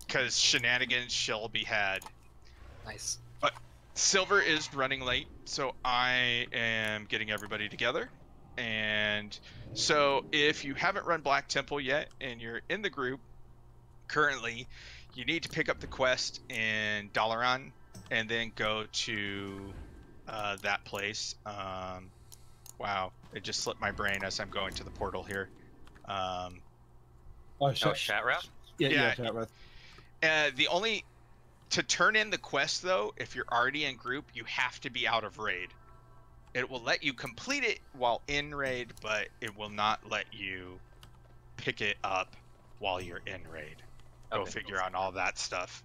Because shenanigans shall be had. Nice. But Silver is running late, so I am getting everybody together. And so if you haven't run Blacktemple yet and you're in the group currently, you need to pick up the quest in Dalaran and then go to that place. Wow, it just slipped my brain as I'm going to the portal here. Shatrath? Yeah, Shatrath. To turn in the quest, though, if you're already in group, you have to be out of raid. It will let you complete it while in raid, but it will not let you pick it up while you're in raid. Go figure on all that stuff.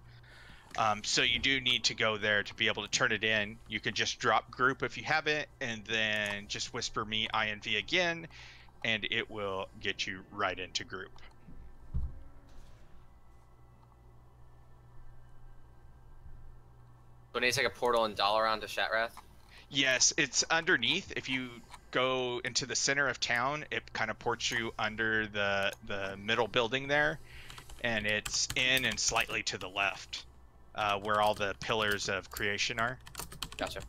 So you do need to go there to be able to turn it in. You can just drop group if you haven't, and then just whisper me INV again, and it will get you right into group. Do I need to take a portal in Dalaran to Shatrath? Yes, it's underneath. If you go into the center of town, it kind of ports you under the middle building there, and it's in and slightly to the left, where all the pillars of creation are. Gotcha.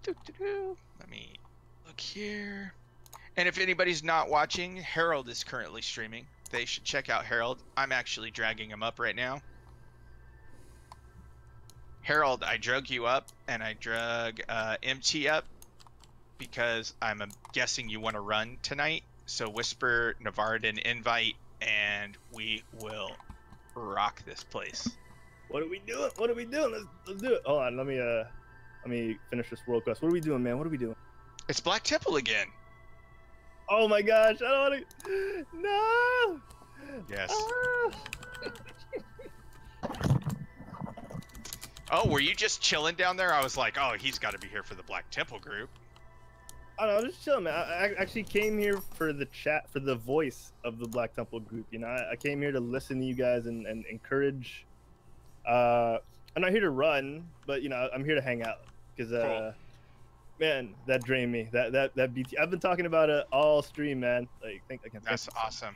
Let me look here. And if anybody's not watching, Harold is currently streaming. They should check out Harold. I'm actually dragging him up right now. Harold, I drug you up, and I drug MT up because I'm guessing you want to run tonight. So whisper Navardan invite, and we will rock this place. What are we doing? What are we doing? Let's do it. Hold on, let me finish this world quest. What are we doing, man? What are we doing? It's Blacktemple again. Oh my gosh, I don't want to. No. Yes. Ah. Oh, were you just chilling down there? I was like, oh, he's got to be here for the Blacktemple group. I don't know, just chilling, man. I actually came here for the chat, for the voice of the Blacktemple group. You know, I came here to listen to you guys and encourage. I'm not here to run, but you know, I'm here to hang out because Cool. Man, that drained me. That BT. I've been talking about it all stream, man. Like, That's awesome.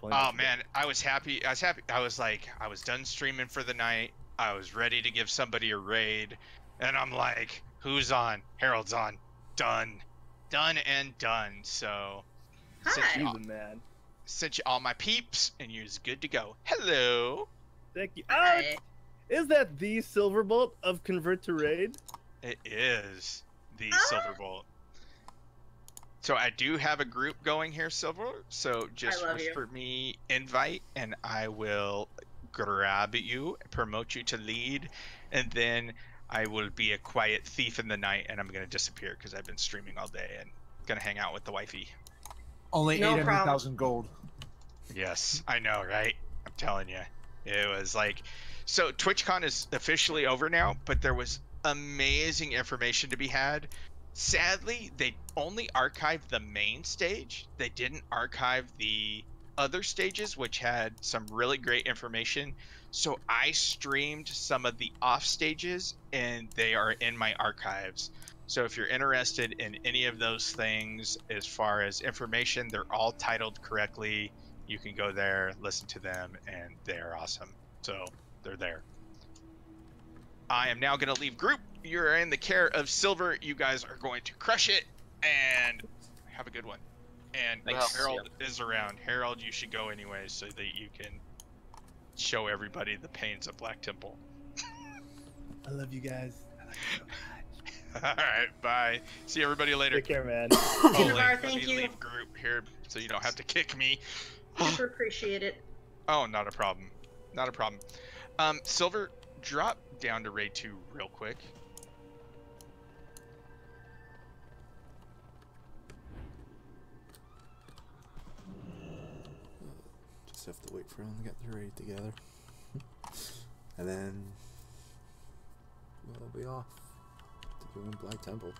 Oh man, I was happy. I was like, I was done streaming for the night. I was ready to give somebody a raid, and I'm like, who's on? Harold's on. Done and done. So, man. Sent you all my peeps, and you're good to go. Hello. Thank you. Oh, is that the Silverbolt of Convert to Raid? It is the Silverbolt. So I do have a group going here, Silver. So just whisper me invite, and I will grab you, promote you to lead, and then I will be a quiet thief in the night, and I'm going to disappear because I've been streaming all day and going to hang out with the wifey. Only 800,000 gold. Yes, I know, right? I'm telling you. It was like... So TwitchCon is officially over now, but there was amazing information to be had. Sadly, they only archived the main stage. They didn't archive the other stages which had some really great information. So I streamed some of the off stages and they are in my archives. So if you're interested in any of those things as far as information, they're all titled correctly. You can go there, listen to them, and they're awesome. So they're there. I am now going to leave group. You're in the care of Silver. You guys are going to crush it and have a good one. And Thanks. Harold is around. Harold, you should go anyway so that you can show everybody the pains of Blacktemple. I love you guys. All right, bye. See everybody later. Take care, man. Navarre, Let thank me you. leave group here so you don't have to kick me. Super appreciate it. Oh, not a problem. Not a problem. Silver, drop down to raid 2 real quick. Just have to wait for them to get their raid together. And then we'll be off to doing Blacktemple.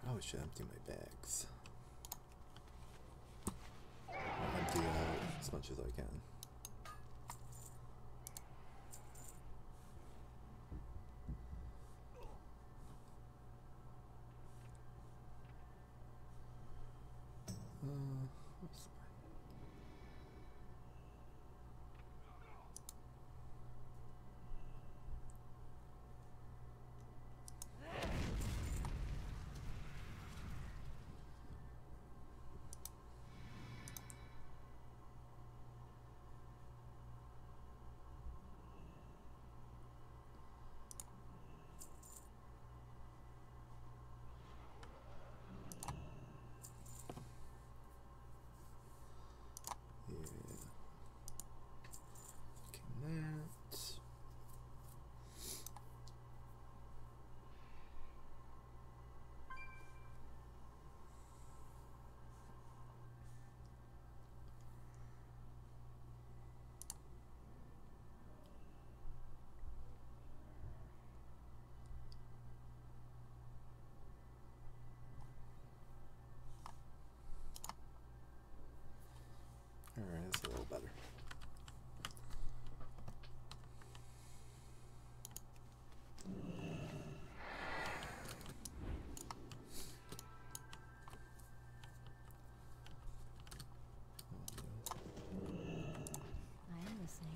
Probably should empty my bags. Empty out as much as I can. What's Alright, that's a little better. I am listening.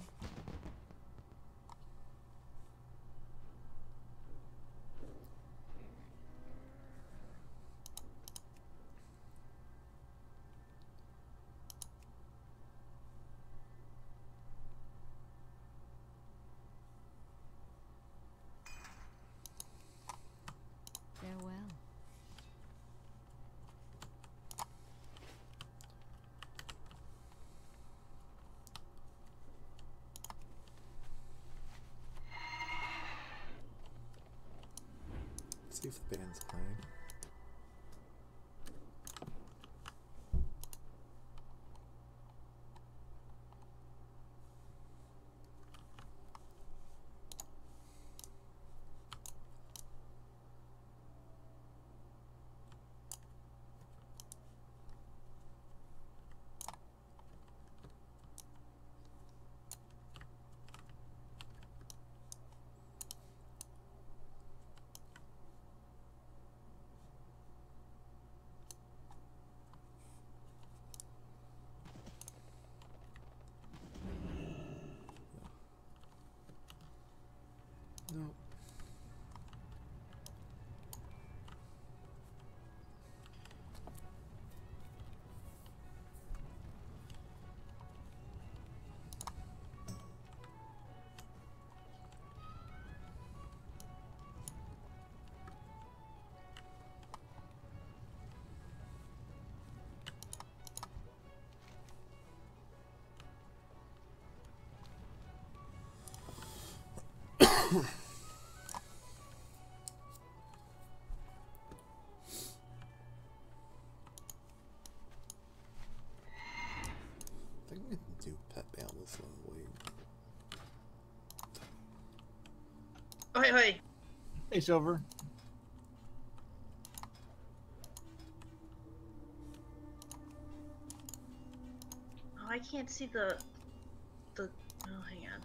Farewell. Let's see if the band's playing. No. I think we can do pet battles while we wait. Oi, oi. Hey, Silver. can't see the. Oh, hang on.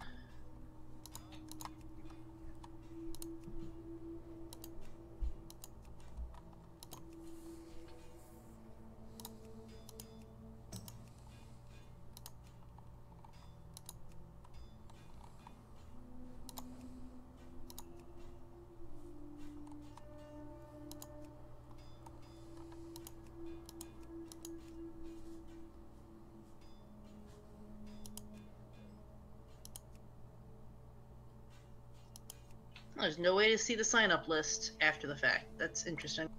There's no way to see the sign-up list after the fact. That's interesting.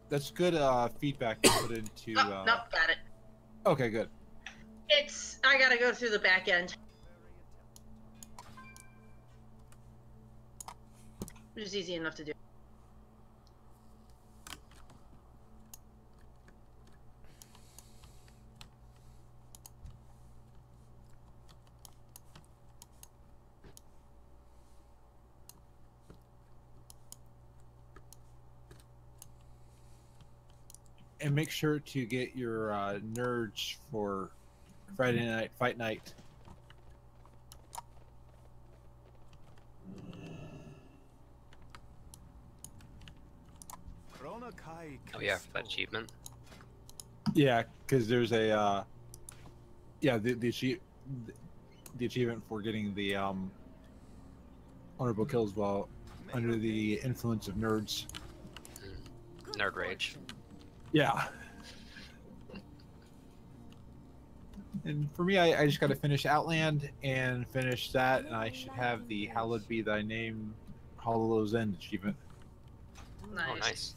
That's good feedback to put into. Oh, nope, got it. Okay, good. I gotta go through the back end. Which is easy enough to do. And make sure to get your nerds for Friday night fight night. Oh yeah, for that achievement. Yeah, because there's a the achievement for getting the honorable kills while under the influence of nerds. Nerd rage. Yeah. And for me, I just got to finish Outland and finish that, and I should have the Hallowed Be Thy Name, Hollow's End achievement. Nice. Oh, nice.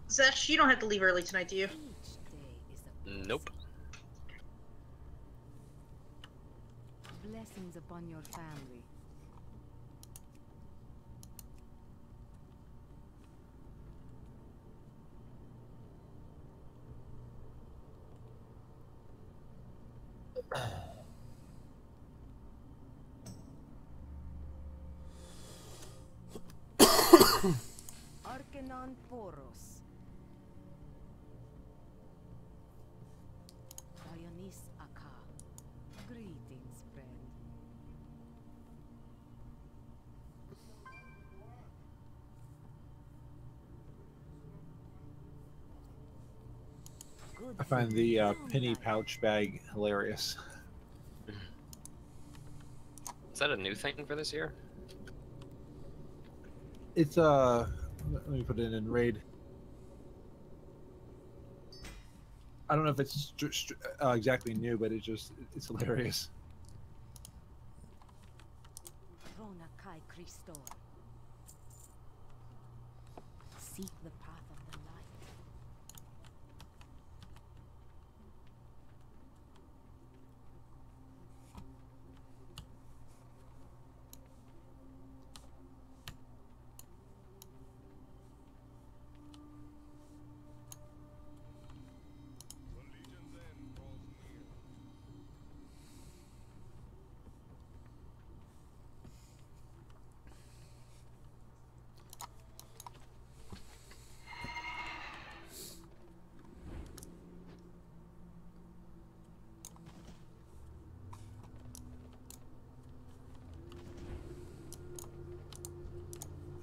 Zesh, you don't have to leave early tonight, do you? Nope. Blessings upon your family. Arcanon Poros. Dionys Aka. Greetings, friend. I find the penny pouch bag hilarious. Is that a new thing for this year? It's let me put it in raid. I don't know if it's exactly new, but it's hilarious. Rona Kai Christor. Seek the path of the light.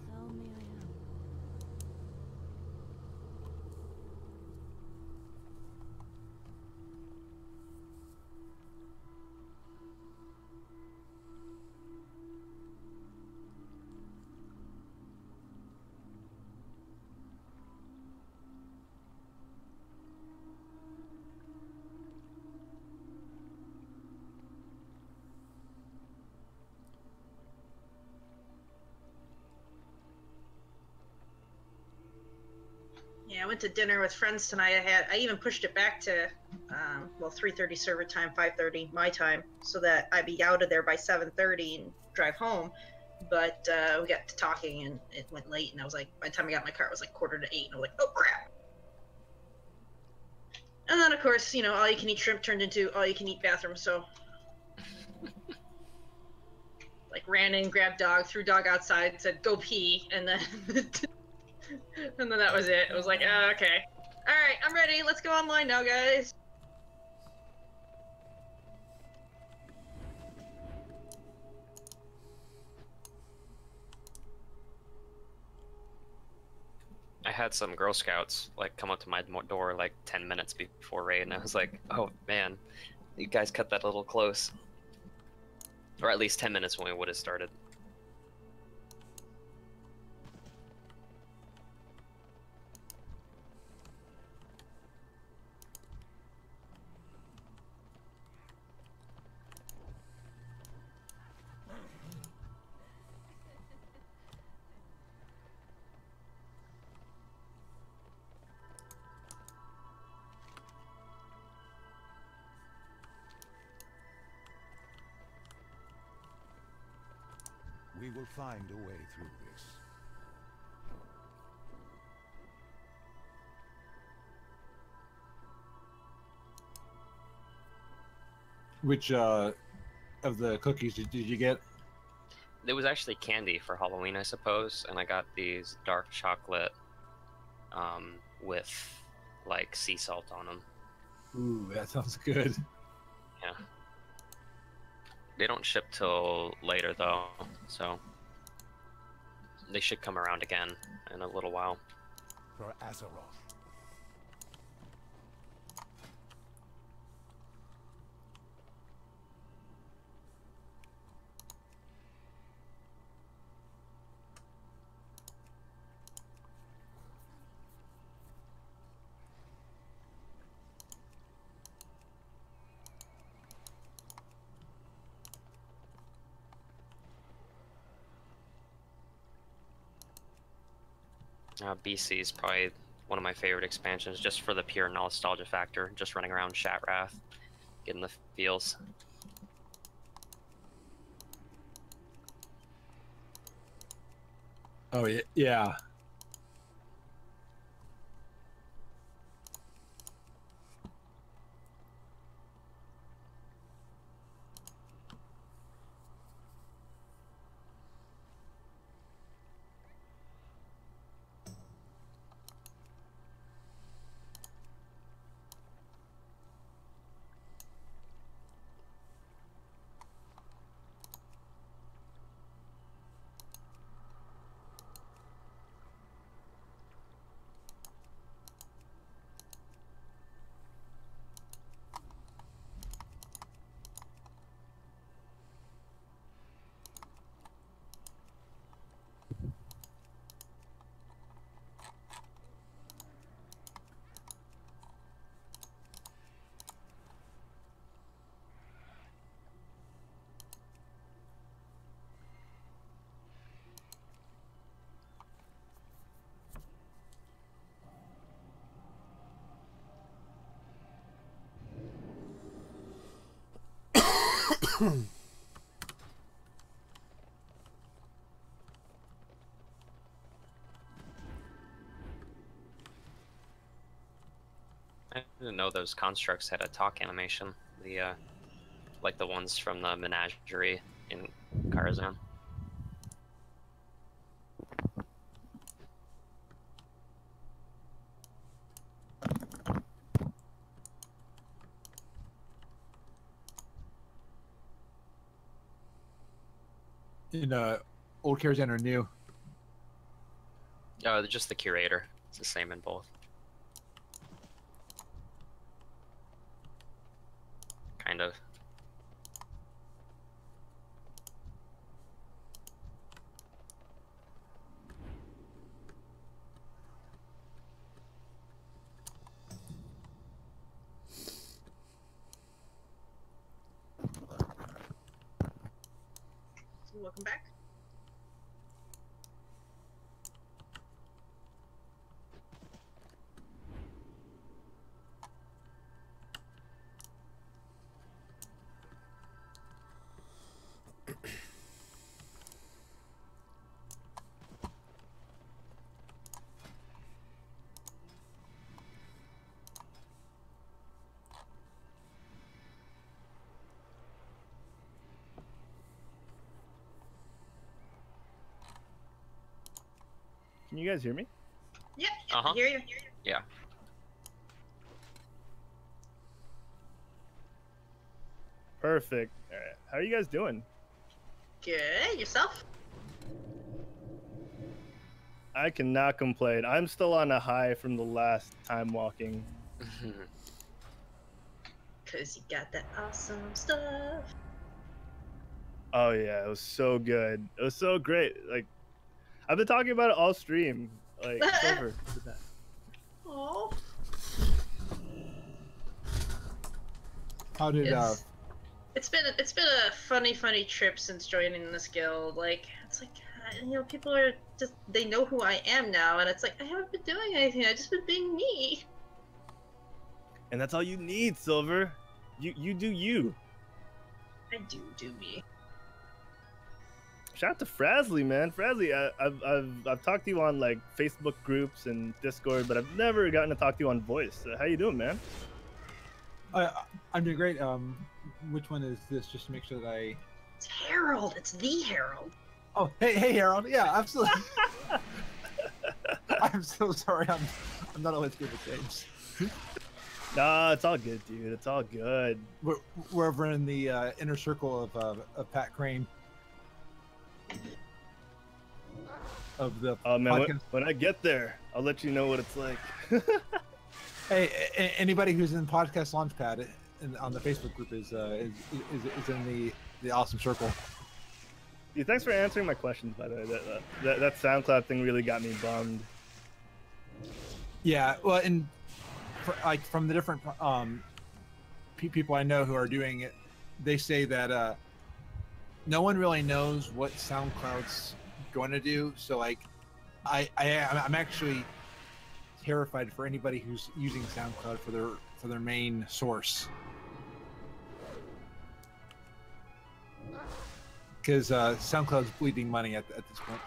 Tell me I am. Yeah, I went to dinner with friends tonight. I even pushed it back to, 3:30 server time, 5:30 my time, so that I'd be out of there by 7:30 and drive home. But we got to talking and it went late, and I was like, by the time I got in my car, it was like 7:45, and I was like, oh crap. And then of course, all you can eat shrimp turned into all you can eat bathroom. So, like, ran in, grabbed dog, threw dog outside, said go pee, and then And then that was it. It was like, okay. Alright, I'm ready. Let's go online now, guys. I had some Girl Scouts like come up to my door like 10 minutes before raid, and I was like, oh man, you guys cut that a little close. Or at least 10 minutes when we would have started. We will find a way through this. Which of the cookies did you get? It was actually candy for Halloween, I suppose, and I got these dark chocolate with like sea salt on them. Ooh, that sounds good. Yeah. They don't ship till later though, so they should come around again in a little while. For Azeroth. BC is probably one of my favorite expansions, just for the pure nostalgia factor. Just running around Shatrath, getting the feels. Oh yeah. I didn't know those constructs had a talk animation. The like the ones from the menagerie in Karazhan. In old Karazhan or new? Just the curator. It's the same in both. Kind of. Welcome back. Can you guys hear me? Uh-huh. I hear you. Yeah. Perfect. All right. How are you guys doing? Good. Yourself? I cannot complain. I'm still on a high from the last time walking. Because you got that awesome stuff. Oh yeah, it was so good. It was so great. Like, I've been talking about it all stream. Like, Silver. Oh. How did It's been a funny trip since joining this guild. Like, it's like, people are just, they know who I am now, and it's like, I haven't been doing anything. I've just been being me. And that's all you need, Silver. You do you. I do me. Shout out to Frasley, man. Frasley, I've talked to you on like Facebook groups and Discord, but I've never gotten to talk to you on voice. How you doing, man? I'm doing great. Which one is this? Just to make sure that I. It's Harold. It's the Harold. Oh, hey, Harold. Yeah, absolutely. I'm so sorry. I'm not always good with names. Nah, it's all good, dude. It's all good. We're over in the inner circle of Pat Crane. Of the Oh man, podcast. when I get there, I'll let you know what it's like. Hey, anybody who's in Podcast Launchpad on the Facebook group is in the awesome circle. Dude, thanks for answering my questions, by the way. That SoundCloud thing really got me bummed. Yeah, well, and from the different people I know who are doing it, they say that no one really knows what SoundCloud's going to do. So like, I'm actually terrified for anybody who's using SoundCloud for their main source, because SoundCloud's bleeding money at this point.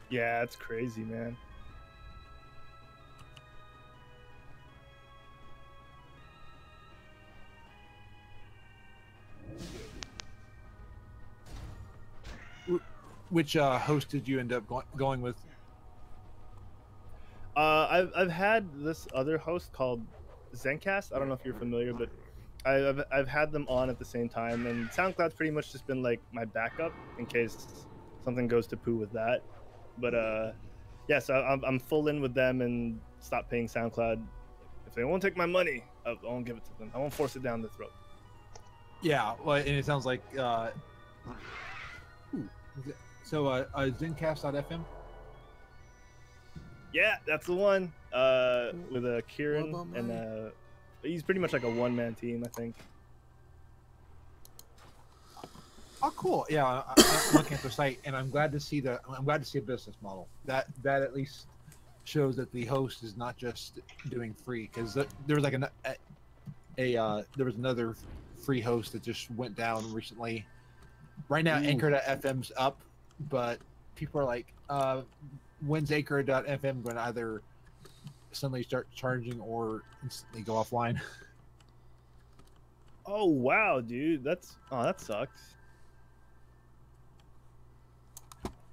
Yeah, it's crazy, man. Which host did you end up going with? I've had this other host called Zencast. I don't know if you're familiar, but I've had them on at the same time, and SoundCloud's pretty much just been like my backup in case something goes to poo with that. But yeah, so I'm full in with them and stop paying SoundCloud. If they won't take my money, I won't give it to them. I won't force it down their throat. Yeah, well, and it sounds like so Zencast.fm. Yeah, that's the one. With Kieran, and he's pretty much like a one-man team, I think. Oh, cool. Yeah, I'm looking at the site, and I'm glad to see a business model. That at least shows that the host is not just doing free, because there was like there was another free host that just went down recently. Right now, Anchor.fm's up, but people are like, when's Anchor.fm going to either suddenly start charging or instantly go offline? Oh wow, dude, that sucks.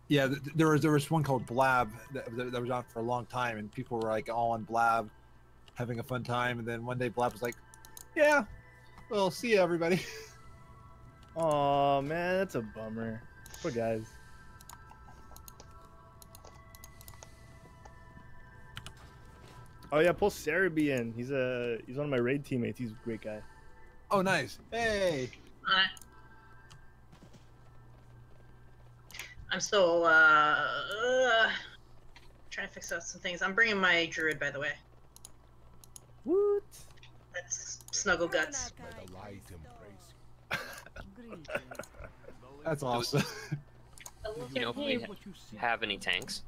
Yeah, there was one called Blab that was on for a long time, and people were like all on Blab, having a fun time, and then one day Blab was like, "Yeah, well, see ya, everybody." Oh man, that's a bummer. Poor guys. Oh yeah, pull Cerebi in. He's one of my raid teammates. He's a great guy. Oh, nice. Hey. I'm still trying to fix out some things. I'm bringing my druid, by the way. What? That's Snuggle Guts. Let the light embrace you. That's awesome. You know if we have any tanks?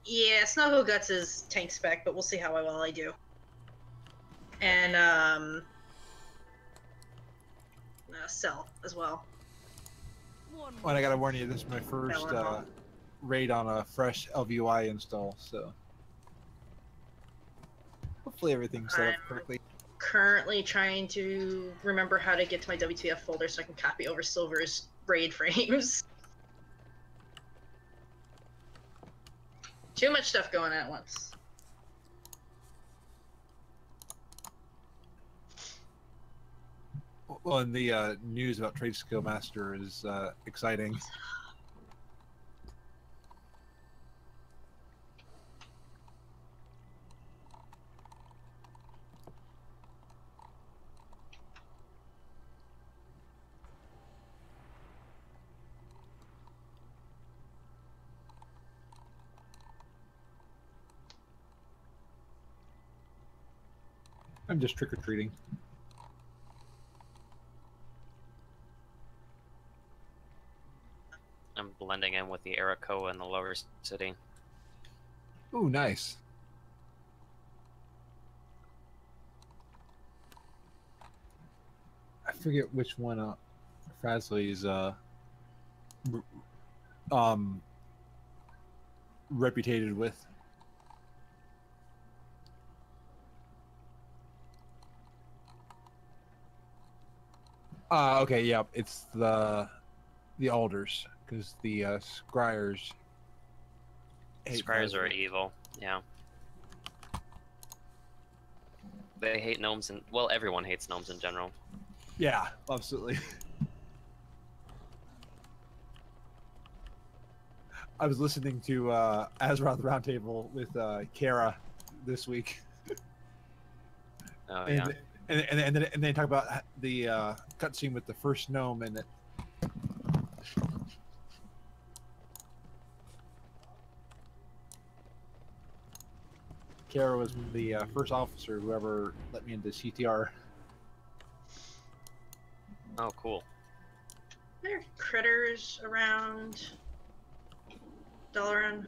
Yeah, Snuggle Guts is tank spec, but we'll see how well I do. And Cell as well. Well, I gotta warn you, this is my first raid on a fresh LVUI install, so hopefully everything's set up correctly. Currently trying to remember how to get to my WTF folder so I can copy over Silver's raid frames. Too much stuff going on at once. Well, and the news about Trade Skill Master is exciting. I'm just trick-or-treating. I'm blending in with the Arakoa in the lower city. Ooh, nice. I forget which one Frasley's reputed with. Okay, yeah, it's the alders, because the scryers hate Scryers are Frasley. evil. Yeah. They hate gnomes, and well, everyone hates gnomes in general. Yeah, absolutely. I was listening to Azeroth Roundtable with Kara this week. Oh yeah. And then they talk about the cutscene with the first gnome, and Kara was the first officer who ever let me into CTR. Oh, cool. There are critters around Dalaran.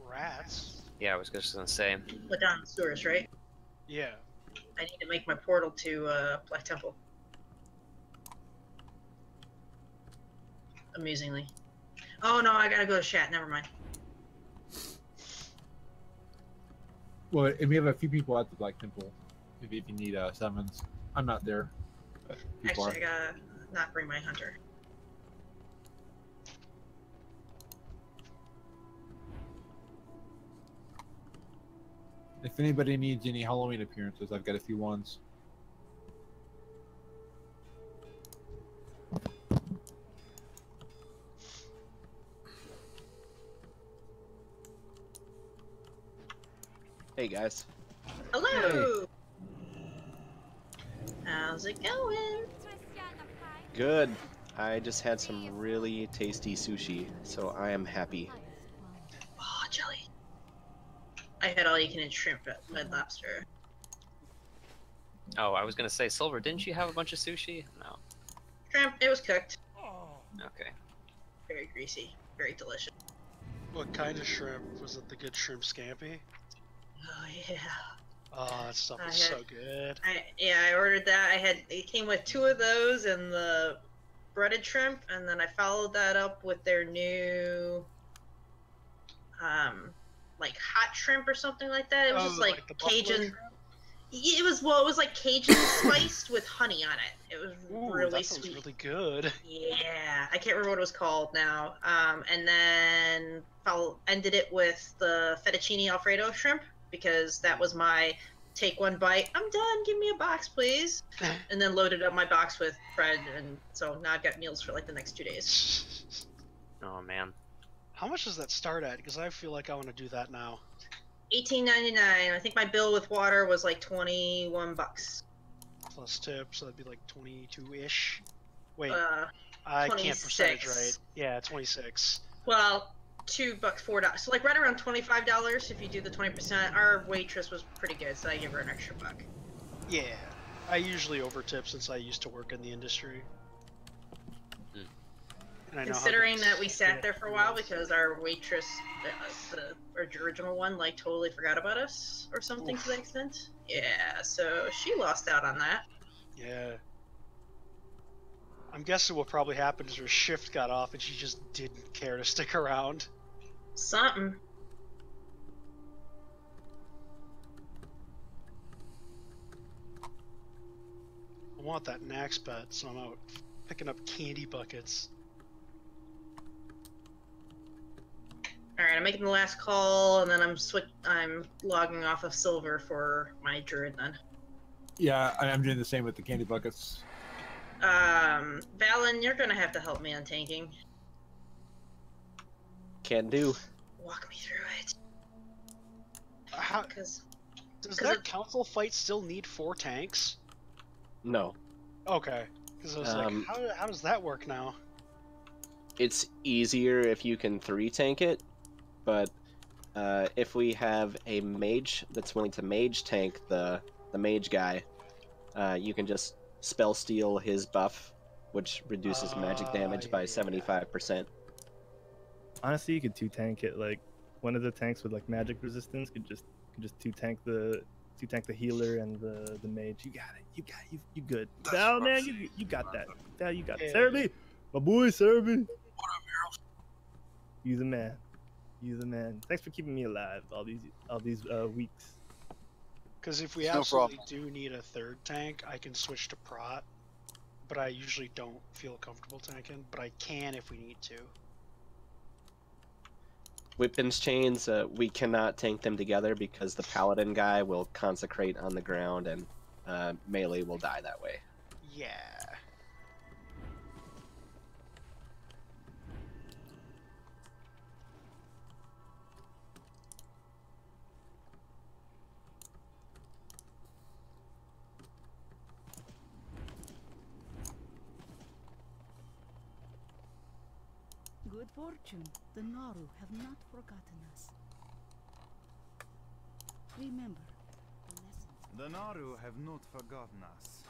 Rats? Yeah, I was just gonna say. But down in the sewers, right? Yeah. I need to make my portal to Blacktemple. Amusingly. Oh no, I gotta go to Shat. Never mind. Well, and we have a few people at the Blacktemple. If you need summons, I'm not there. But people Actually, are. I gotta not bring my hunter. If anybody needs any Halloween appearances, I've got a few ones. Hey guys. Hello. How's it going? Good. I just had some really tasty sushi, so I am happy. Oh, jelly. I had all you can eat shrimp at Red Lobster. Oh, I was gonna say, Silver, didn't you have a bunch of sushi? No. Shrimp, it was cooked. Okay. Very greasy. Very delicious. What kind of shrimp? Was it the good shrimp scampi? Oh, yeah. Oh, that stuff I is so had- good. I ordered that. It came with 2 of those and the breaded shrimp, and then I followed that up with their new, like hot shrimp or something like that. It was Oh, just like the buffalo Cajun. shrimp? It was like Cajun spiced with honey on it. It was Ooh, really that sounds sweet. really good. Yeah, I can't remember what it was called now. And then ended it with the fettuccine alfredo shrimp because that was my take one bite. I'm done. Give me a box, please. And then loaded up my box with bread, and so now I've got meals for like the next 2 days. Oh man. How much does that start at? Because I feel like I want to do that now. $18.99. I think my bill with water was like $21. Plus tips, so that'd be like 22-ish. Wait, Uh, I can't percentage 26. right. Yeah, 26. well, $2, $4. So like right around $25 if you do the 20%. Our waitress was pretty good, so I give her an extra buck. Yeah, I usually overtip since I used to work in the industry. Hmm. And I know how Considering good that we sat it there for a while is. because our waitress, the original one, like totally forgot about us or something to that extent. Yeah, so she lost out on that. Yeah. I'm guessing what probably happened is her shift got off and she just didn't care to stick around. Something. I want that Nax pet, so I'm out picking up candy buckets. All right, I'm making the last call, and then I'm logging off of silver for my druid then. Yeah, I'm doing the same with the candy buckets. Valen, you're gonna have to help me on tanking. Can do. Walk me through it. How, Because does that council fight still need 4 tanks? No. Okay. Because I was like, how does that work now? It's easier if you can 3 tank it, but if we have a mage that's willing to mage tank the mage guy, you can just spell steal his buff, which reduces magic damage by 75%. Honestly, you could 2-tank it. Like one of the tanks with like magic resistance could just 2-tank the healer and the mage. You got it. You good. Val, man, you got that. Val, you got it. Serby, my boy, Serby. You the man. You the man. Thanks for keeping me alive all these weeks. Because if we absolutely do need a 3rd tank, I can switch to Prot, but I usually don't feel comfortable tanking, but I can if we need to. Whippins chains, we cannot tank them together because the paladin guy will consecrate on the ground and melee will die that way. Yeah. Good fortune. The Naru have not forgotten us. Remember the lesson. The Naru have not forgotten us.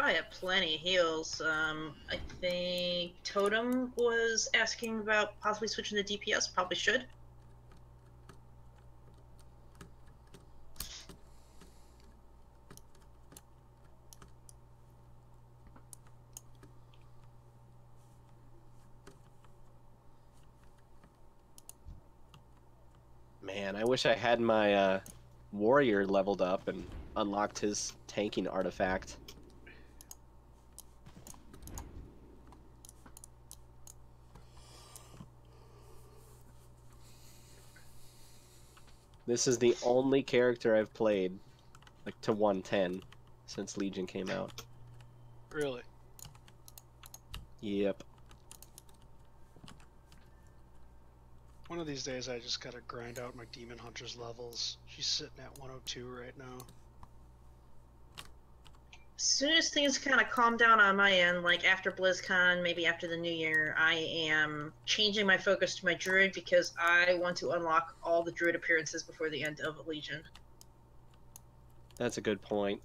probably have plenty of heals. I think Totem was asking about possibly switching to DPS. Probably should. Man, I wish I had my warrior leveled up and unlocked his tanking artifact. This is the only character I've played like to 110 since Legion came out. Really? Yep. One of these days I just gotta grind out my Demon Hunter's levels. She's sitting at 102 right now. As soon as things kind of calm down on my end, like after BlizzCon, maybe after the new year, I am changing my focus to my Druid because I want to unlock all the Druid appearances before the end of Legion. That's a good point.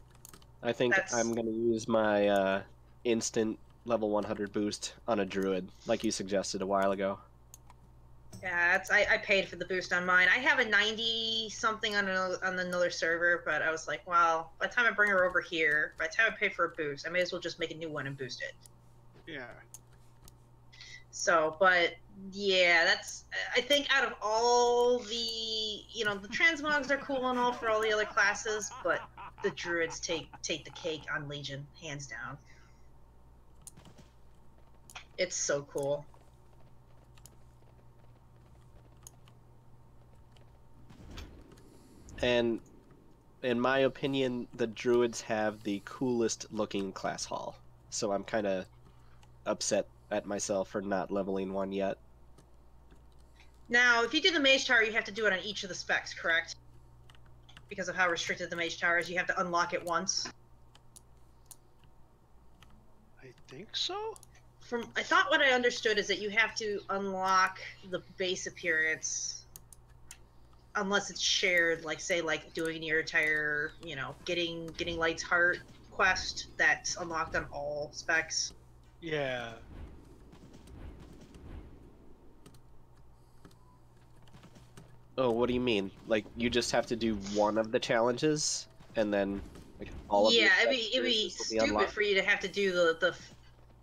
I think I'm going to use my instant level 100 boost on a Druid, like you suggested a while ago. Yeah, I paid for the boost on mine. I have a 90-something on another server, but I was like, well, by the time I bring her over here, by the time I pay for a boost, I may as well just make a new one and boost it. Yeah. So, but yeah, that's, I think out of all the, you know, the transmogs are cool and all for all the other classes, but the Druids take the cake on Legion, hands down. It's so cool. And in my opinion, the Druids have the coolest looking class hall. So I'm kind of upset at myself for not leveling one yet. Now, if you do the Mage Tower, you have to do it on each of the specs, correct? Because of how restricted the Mage Tower is, you have to unlock it once. I think so? I thought what I understood is that you have to unlock the base appearance unless it's shared, like say like doing your entire, you know, getting Light's Heart quest that's unlocked on all specs. Yeah. Oh, what do you mean? Like you just have to do one of the challenges and then like all of Yeah, it'd be stupid unlocked? for you to have to do the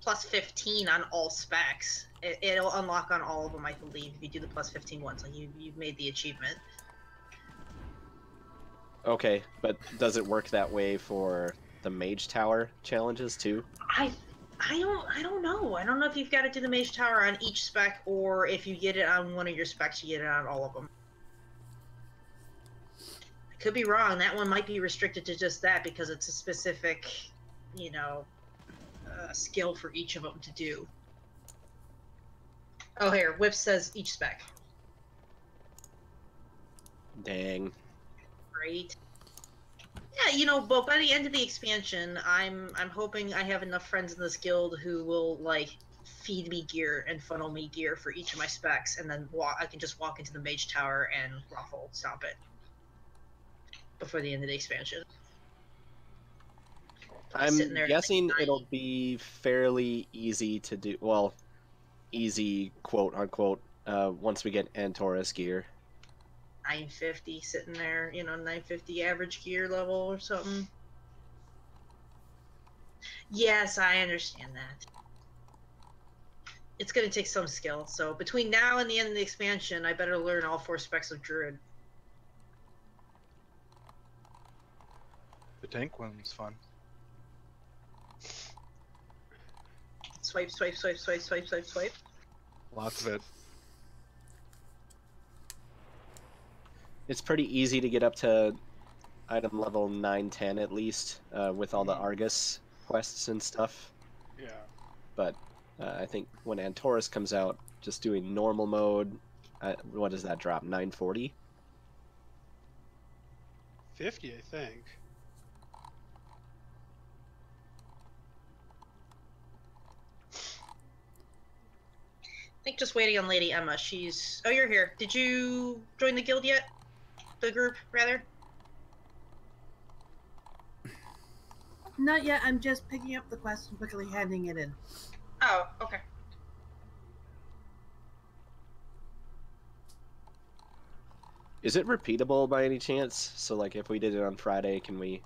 plus 15 on all specs. It'll unlock on all of them, I believe, if you do the plus 15 once. Like you've made the achievement. Okay, but does it work that way for the Mage Tower challenges too? I don't know. I don't know if you've got to do the Mage Tower on each spec, or if you get it on one of your specs, you get it on all of them. I could be wrong. That one might be restricted to just that because it's a specific, you know, skill for each of them to do. Oh, here, Whip says each spec. Dang. Great. Yeah, you know, but by the end of the expansion, I'm hoping I have enough friends in this guild who will like feed me gear and funnel me gear for each of my specs, and then I can just walk into the Mage Tower and ruffle stomp it before the end of the expansion. I'm guessing it'll be fairly easy to do. Well, easy quote unquote. Once we get Antorus gear. 950 sitting there, you know, 950 average gear level or something. Yes, I understand that. It's going to take some skill, so between now and the end of the expansion, I better learn all 4 specs of Druid. The tank one's fun. Swipe, swipe, swipe, swipe, swipe, swipe, swipe. Lots of it. It's pretty easy to get up to item level 9-10 at least, with all the Argus quests and stuff. Yeah. But I think when Antorus comes out, just doing normal mode, what does that drop? 940? 50, I think. I think just waiting on Lady Emma. She's... Oh, you're here. Did you join the guild yet? The group, rather? Not yet. I'm just picking up the quest and quickly handing it in. Oh, okay. Is it repeatable by any chance? So, like, if we did it on Friday, can we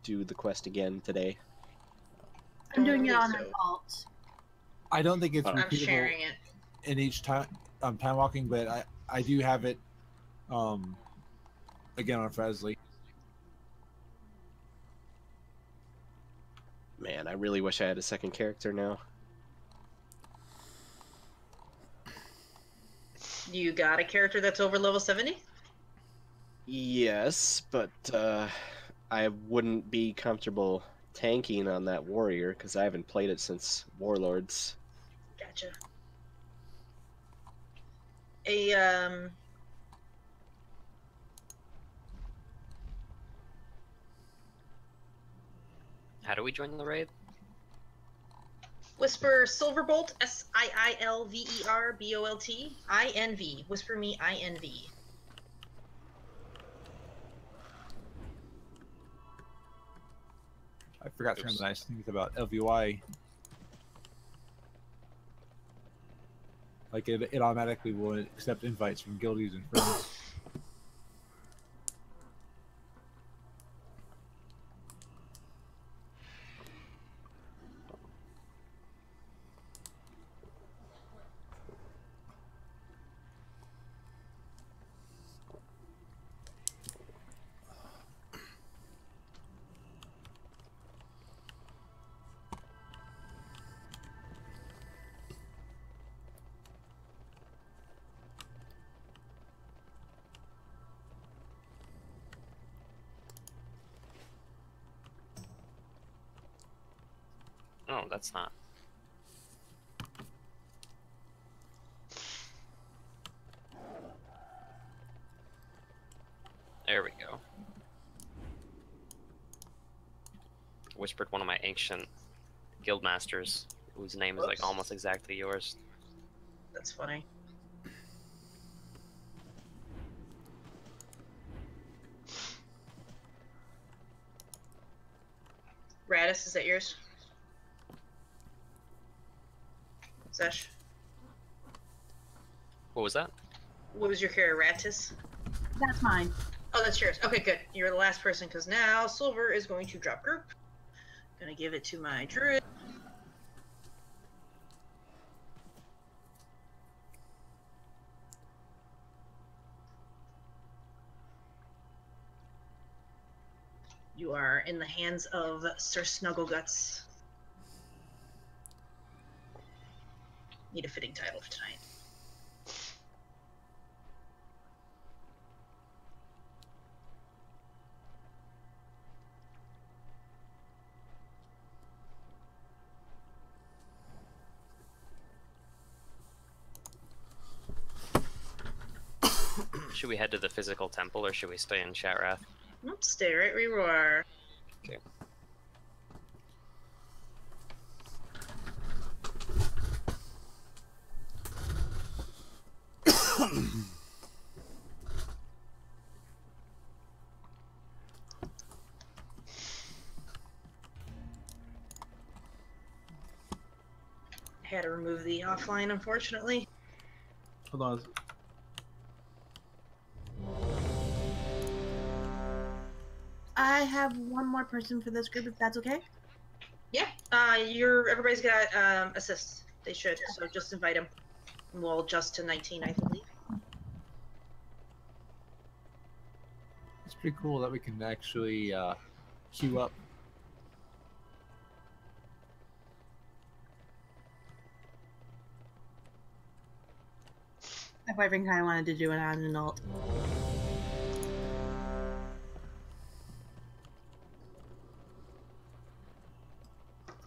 do the quest again today? I'm doing it on Vault. I don't think it's I'm repeatable sharing it. in each time walking, but I do have it again on Fresley. Man, I really wish I had a second character now. You got a character that's over level 70? Yes, but I wouldn't be comfortable tanking on that warrior because I haven't played it since Warlords. Gotcha. How do we join the raid? Whisper Silverbolt, Siilverbolt, INV. Whisper me INV. I forgot some of the nice things about LVY. Like it automatically will accept invites from guildies and friends. Oh, that's not. There we go. Whispered one of my ancient guild masters, whose name is like almost exactly yours. That's funny. Radis, is that yours? Zesh? What was that? What was your character, Ratis? That's mine. Oh, that's yours. Okay, good. You're the last person, because now Silver is going to drop group. Gonna give it to my druid. You are in the hands of Sir Snuggleguts. Need a fitting title for tonight. Should we head to the physical temple or should we stay in Shatrath? Nope, stay right where you are. Okay. Had to remove the offline, unfortunately. Hold on. I have one more person for this group, if that's okay. Yeah, everybody's got assists. They should, so just invite them. We'll adjust to 19, I believe. It's pretty cool that we can actually queue up. My boyfriend kind of wanted to do it on an alt.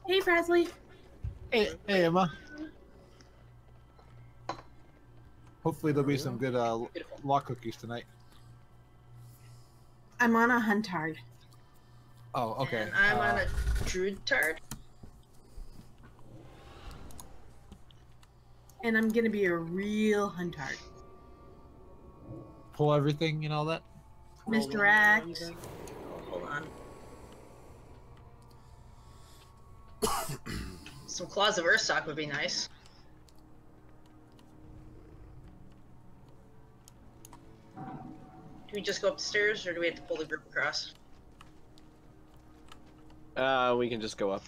Hey, Presley. Hey, Emma. Hopefully there'll be some good law cookies tonight. I'm on a huntard. Oh, okay. And I'm on a druidtard. And I'm gonna be a real huntard. Pull everything and all that? Misdirect. Hold on. Some Claws of Ursock would be nice. Do we just go up the stairs, or do we have to pull the group across? We can just go up.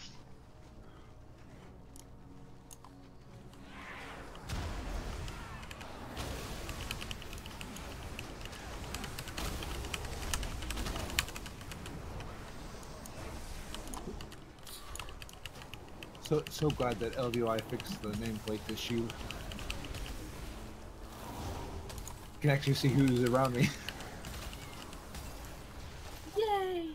So glad that LVI fixed the nameplate issue. You can actually see who's around me. Yay!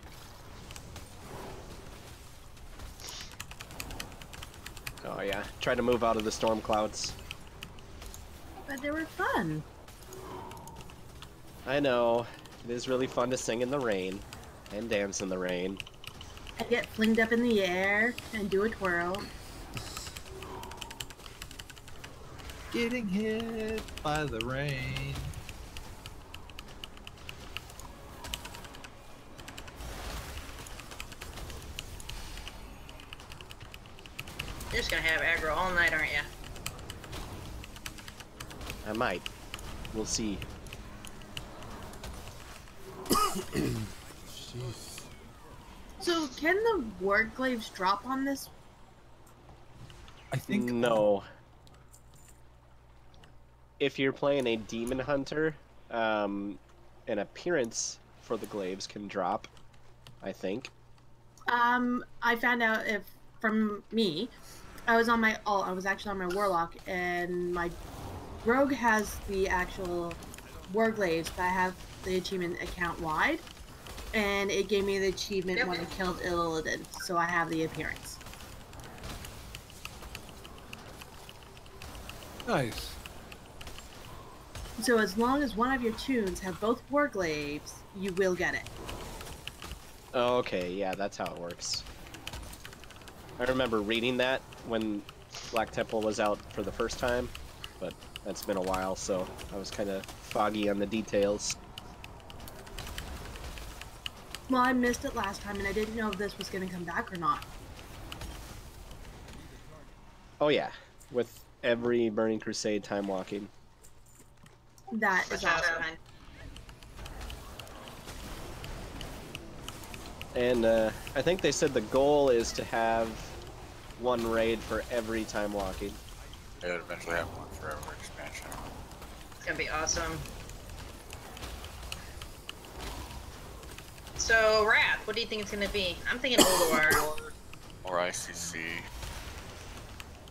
Oh yeah, try to move out of the storm clouds. But they were fun. I know. It is really fun to sing in the rain and dance in the rain. I get flinged up in the air and do a twirl. Getting hit by the rain. You're just gonna have aggro all night, aren't you? I might. We'll see. So, can the Warglaives drop on this? I think no. If you're playing a demon hunter, an appearance for the glaives can drop, I think. I found out from me, I was on my alt, I was actually on my warlock, and my rogue has the actual Warglaives, but I have the achievement account wide, and it gave me the achievement when I killed Illidan, so I have the appearance. Nice. So as long as one of your tunes have both Warglaives, you will get it. Oh, okay, yeah, that's how it works. I remember reading that when Blacktemple was out for the first time, but that's been a while, so I was kind of foggy on the details. Well, I missed it last time, and I didn't know if this was going to come back or not. Oh yeah, with every Burning Crusade time walking. That is awesome. And I think they said the goal is to have one raid for every time walking. They would eventually have one for every expansion. It's gonna be awesome. So, Wrath, what do you think it's gonna be? I'm thinking Oldor. Or ICC.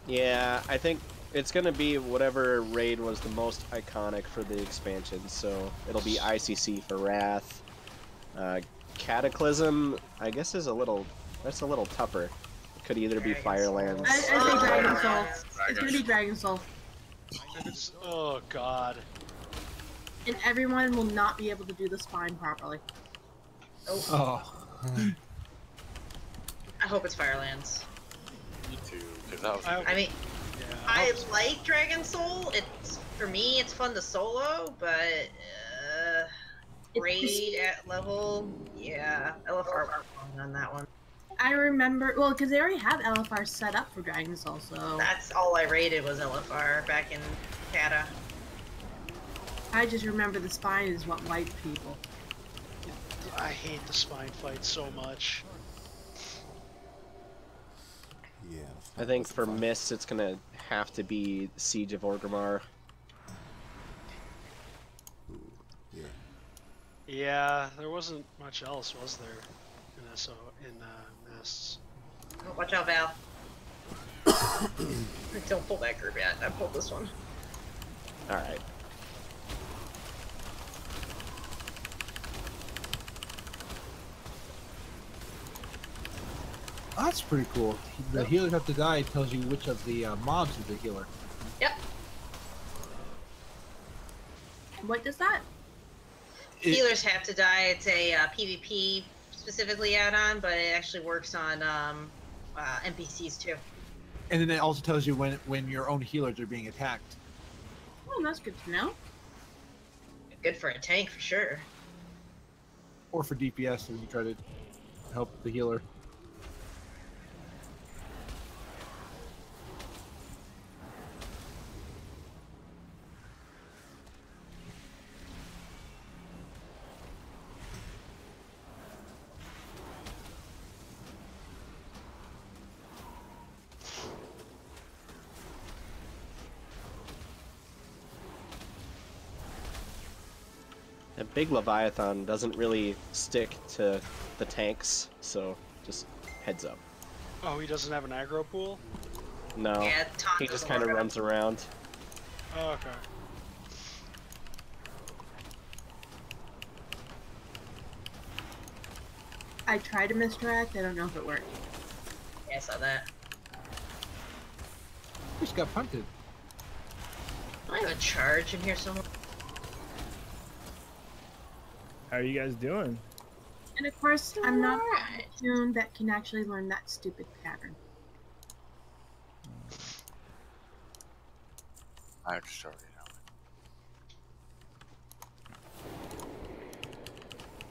Yeah, I think it's gonna be whatever raid was the most iconic for the expansion. So it'll be ICC for Wrath. Cataclysm, I guess, is a little. That's a little tougher. It could either be Firelands. I say Dragon Soul. It's gonna be Dragon Soul. Oh god. And everyone will not be able to do the spine properly. Oh. I hope it's Firelands. Me too, because that was. I mean, I like Dragon Soul. It's for me, it's fun to solo, but raid at level, yeah, LFR on that one. I remember, well, because they already have LFR set up for Dragon Soul, so That's all I rated was LFR back in Kata. I just remember the spine is what wiped people. I hate the spine fight so much. Yeah. I think for Mist, it's gonna have to be Siege of Orgrimmar. Yeah. Yeah, there wasn't much else, was there? In Mists. Oh, watch out, Val. Don't pull that group yet. I pulled this one. All right. Oh, that's pretty cool. The healers have to die tells you which of the mobs is the healer. Yep. What does that? Healers have to die. It's a PvP specifically add-on, but it actually works on NPCs too. And then it also tells you when your own healers are being attacked. Oh, that's good to know. Good for a tank for sure. Or for DPS if you try to help the healer. A big Leviathan doesn't really stick to the tanks, so just heads up. Oh, he doesn't have an aggro pool? No, Yeah, Taunt he just doesn't kind of work out. runs around. Oh, okay. I tried to misdirect. I don't know if it worked. Yeah, I saw that. Just got punted. I have a charge in here somewhere. How are you guys doing? And of course, I'm not the tune that can actually learn that stupid pattern. I just already know.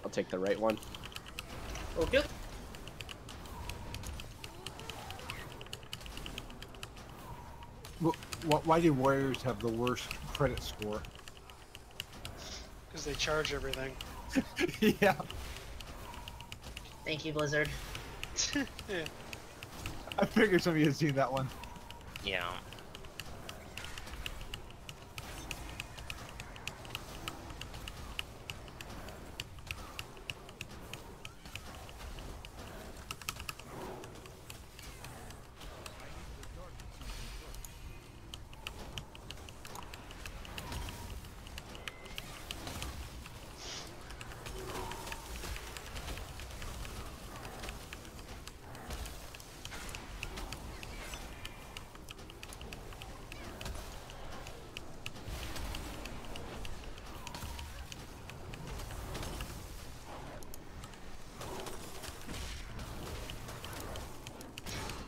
I'll take the right one. Okay. Why do warriors have the worst credit score? Because they charge everything. Yeah. Thank you, Blizzard. Yeah. I figured some of you had seen that one. Yeah.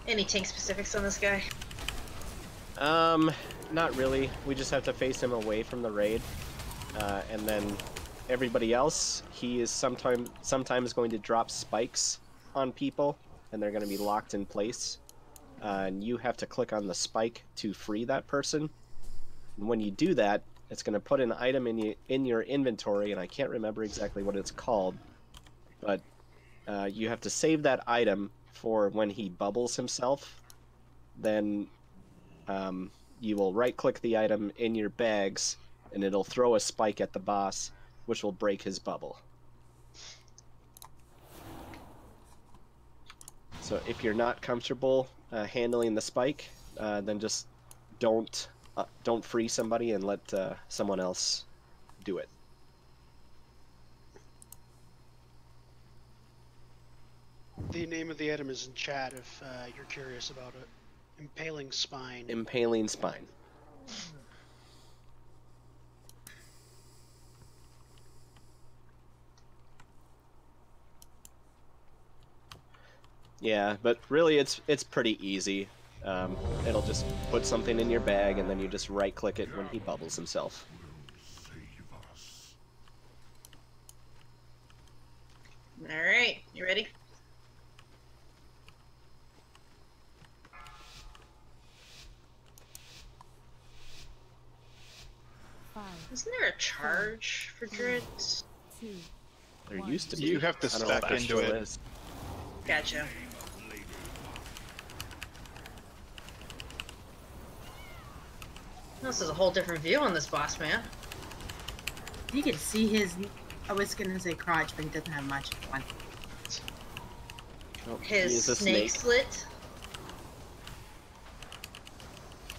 Any tank specifics on this guy? Not really. We just have to face him away from the raid. And then everybody else, he is sometimes going to drop spikes on people, and they're going to be locked in place. And you have to click on the spike to free that person. And when you do that, it's going to put an item in your inventory, and I can't remember exactly what it's called, but you have to save that item for when he bubbles himself. Then you will right-click the item in your bags, and it'll throw a spike at the boss, which will break his bubble. So if you're not comfortable handling the spike, then just don't free somebody and let someone else do it. The name of the item is in chat if you're curious about it. Impaling Spine. Impaling Spine. Yeah, but really it's pretty easy. It'll just put something in your bag and then you just right-click it when he bubbles himself. Alright, you ready? Isn't there a charge for Dritz? There used to be. You have to I don't know if stack there into still it. is. Gotcha. This is a whole different view on this boss, man. You can see his, I was gonna say crotch, but he doesn't have much. One. Oh, His snake slit.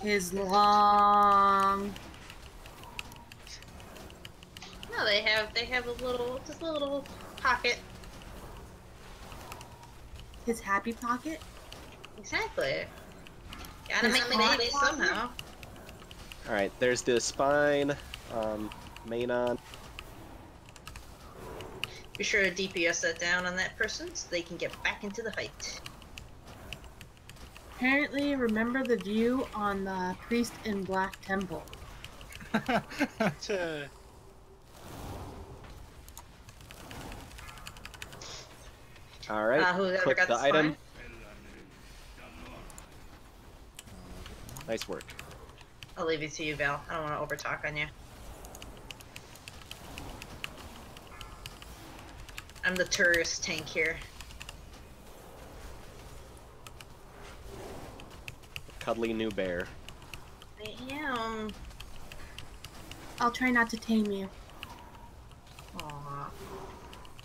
His long. No, they have a little, just a little pocket. His happy pocket. Exactly. Gotta His make hot it pocket? somehow. Alright, there's the spine, Mainon. Be sure to DPS that down on that person so they can get back into the fight. Apparently, remember the view on the priest in Blacktemple. Alright, whoever click got the the item. spine? Nice work. I'll leave it to you, Val. I don't want to overtalk on you. I'm the tourist tank here. Cuddly new bear. I am. I'll try not to tame you. Aww.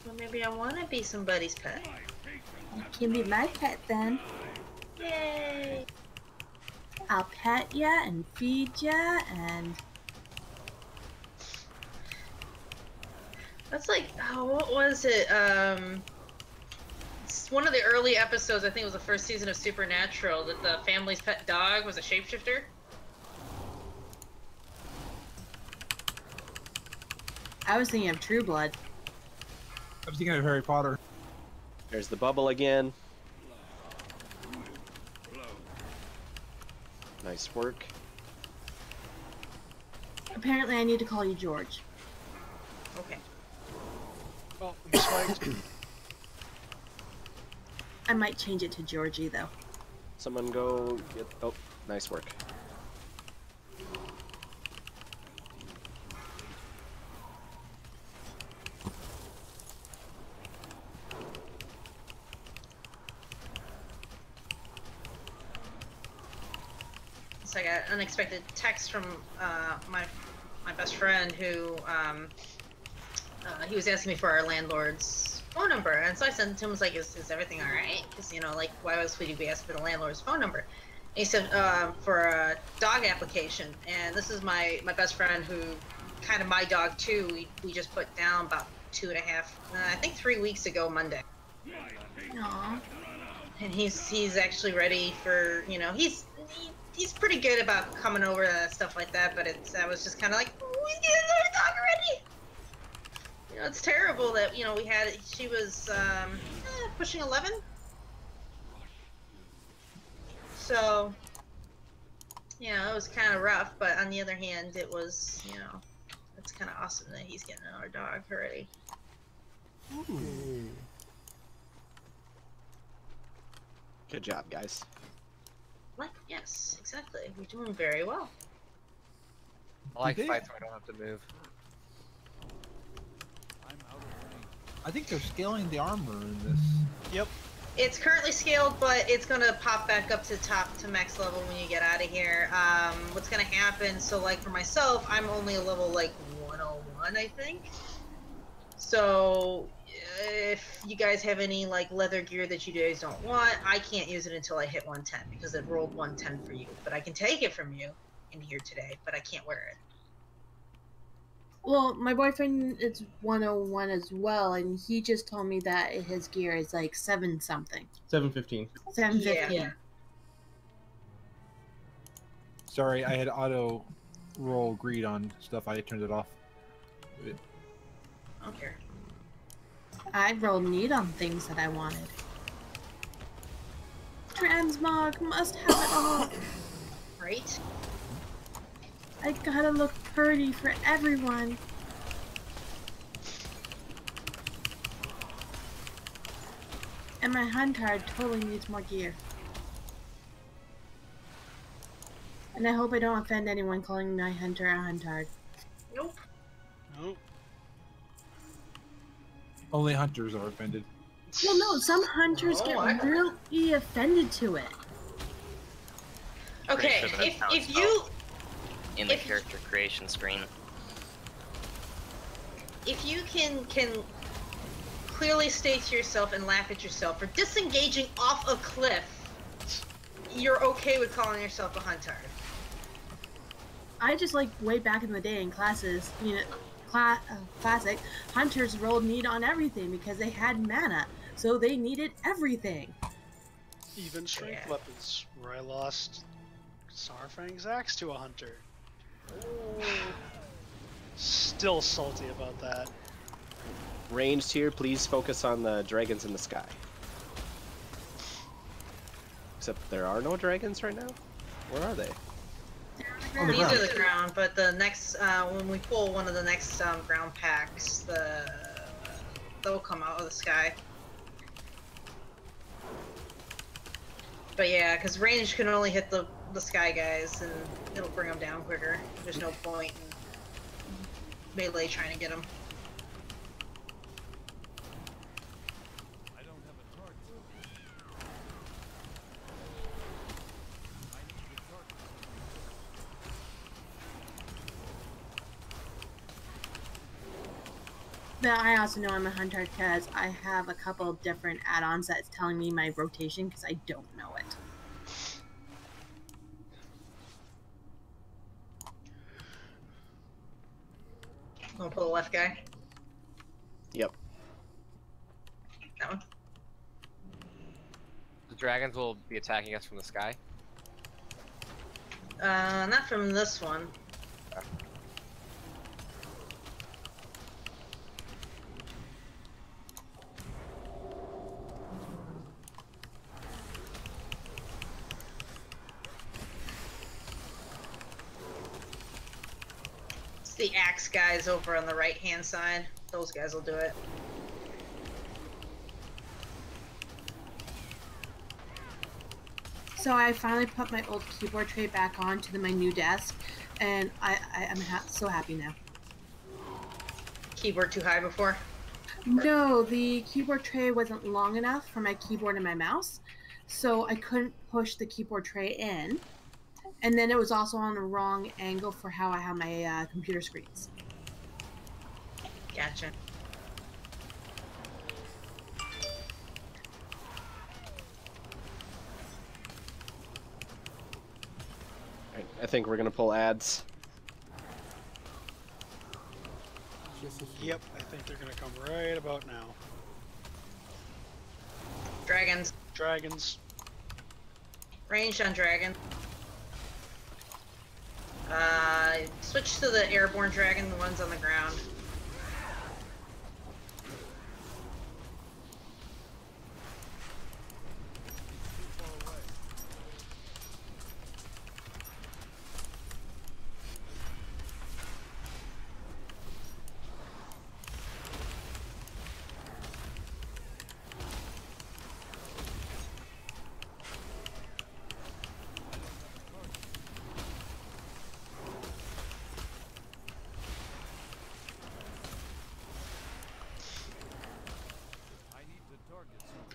Well, maybe I want to be somebody's pet. You can be my pet then. Yay! I'll pet ya and feed ya and... That's like, oh, what was it? It's one of the early episodes, I think it was the first season of Supernatural, that the family's pet dog was a shapeshifter. I was thinking of True Blood. I was thinking of Harry Potter. There's the bubble again. Nice work. Apparently I need to call you George. Okay. Oh, I'm spiked. I might change it to Georgie though. Someone go get... Oh, nice work. So I got an unexpected text from my best friend who he was asking me for our landlord's phone number, and so I sent it to him. Was like, "Is everything all right?" Because like, why else would you be asking for the landlord's phone number? And he said for a dog application, and this is my best friend who kind of my dog too. We just put down about 2.5, I think 3 weeks ago Monday. Aww. And he's actually ready for he's pretty good about coming over and stuff like that, but I was just kind of like, we get another dog already. It's terrible that she was pushing 11, so it was kind of rough. But on the other hand, it was it's kind of awesome that he's getting another dog already. Ooh. Good job, guys. Yes, exactly. We're doing very well. I like fights where I don't have to move. I think they're scaling the armor in this. Yep. It's currently scaled, but it's gonna pop back up to max level when you get out of here. What's gonna happen? So, like for myself, I'm only a level like 101, I think. So if you guys have any like leather gear that you guys don't want, I can't use it until I hit 110 because it rolled 110 for you. But I can take it from you in here today, but I can't wear it. Well, my boyfriend is 101 as well, and he just told me that his gear is like 7 something. 715. 750. Yeah. Sorry, I had auto roll greed on stuff. I turned it off. Okay. I rolled need on things that I wanted. Transmog must have it all. Right? I gotta look pretty for everyone. And my huntard totally needs more gear. And I hope I don't offend anyone calling my hunter a huntard. Nope. Nope. Only hunters are offended. Well, no, some hunters get really offended to it. Okay, Pretty sure that's how it's if you in the character creation screen. if you can clearly state to yourself and laugh at yourself for disengaging off a cliff, you're okay with calling yourself a huntard. I just like way back in the day in classes, you know, classic hunters rolled need on everything because they had mana, so they needed everything. Even strength weapons, where I lost Sarfang's axe to a hunter. Still salty about that. Ranged here, please focus on the dragons in the sky. Except there are no dragons right now? Where are they? These are the ground, but the next when we pull one of the next ground packs, they'll come out of the sky. But yeah, because range can only hit the sky guys, and it'll bring them down quicker. There's no point in melee trying to get them. But I also know I'm a hunter because I have a couple of different add-ons that's telling me my rotation because I don't know it. Gonna pull the left guy. Yep. That one. The dragons will be attacking us from the sky. Not from this one. It's the axe guys over on the right-hand side. Those guys will do it. So I finally put my old keyboard tray back onto my new desk, and I'm so happy now. Keyboard too high before? No, the keyboard tray wasn't long enough for my keyboard and my mouse, so I couldn't push the keyboard tray in. And then it was also on the wrong angle for how I have my computer screens. Gotcha. Alright, I think we're gonna pull ads. Yep, I think they're gonna come right about now. Dragons. Dragons. Ranged on dragon. Switch to the airborne dragon, the ones on the ground.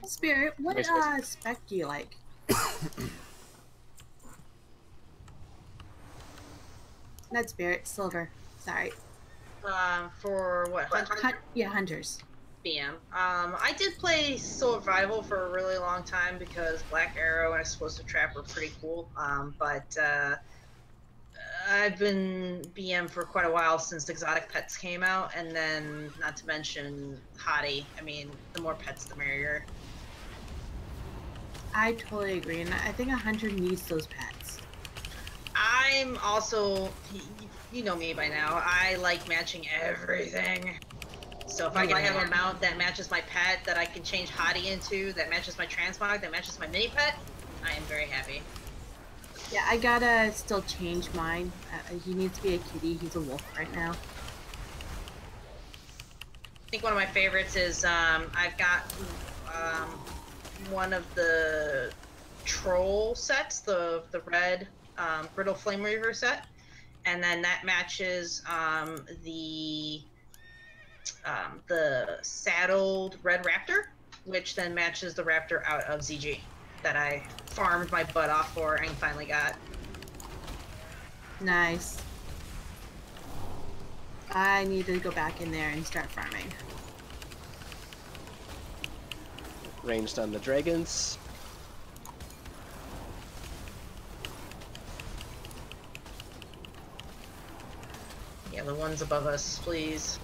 Spirit, what spec do you like? Not Spirit, Silver. Sorry. For what? Yeah, hunters. BM. I did play Survival for a really long time because Black Arrow and Explosive Trap were pretty cool. But I've been BM for quite a while since Exotic Pets came out, and then not to mention Hottie. I mean, the more pets, the merrier. I totally agree, and I think a hunter needs those pets. I'm also, you know me by now, I like matching everything. So if I can have a mount that matches my pet, that I can change Hottie into, that matches my transmog, that matches my mini pet, I am very happy. Yeah, I gotta still change mine. He needs to be a kitty. He's a wolf right now. I think one of my favorites is I've got one of the troll sets, the red brittle flame reaver set, and then that matches the saddled red raptor, which then matches the raptor out of ZG that I farmed my butt off for and finally got. Nice. I need to go back in there and start farming. Ranged on the dragons. Yeah, the ones above us, please.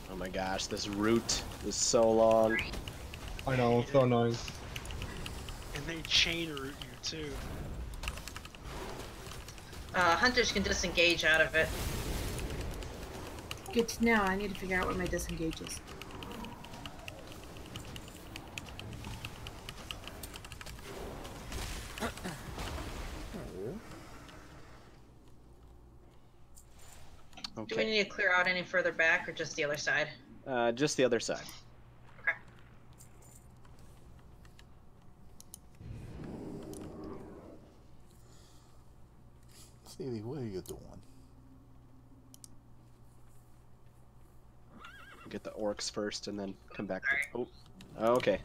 Oh my gosh, this route is so long. I know, it's so annoying. And they chain route you too. Hunters can disengage out of it. Good to know. I need to figure out what my disengage is. Do we need to clear out any further back or just the other side? Just the other side. Okay. Stevie, what are you doing? Get the orcs first and then come back. Oh, okay.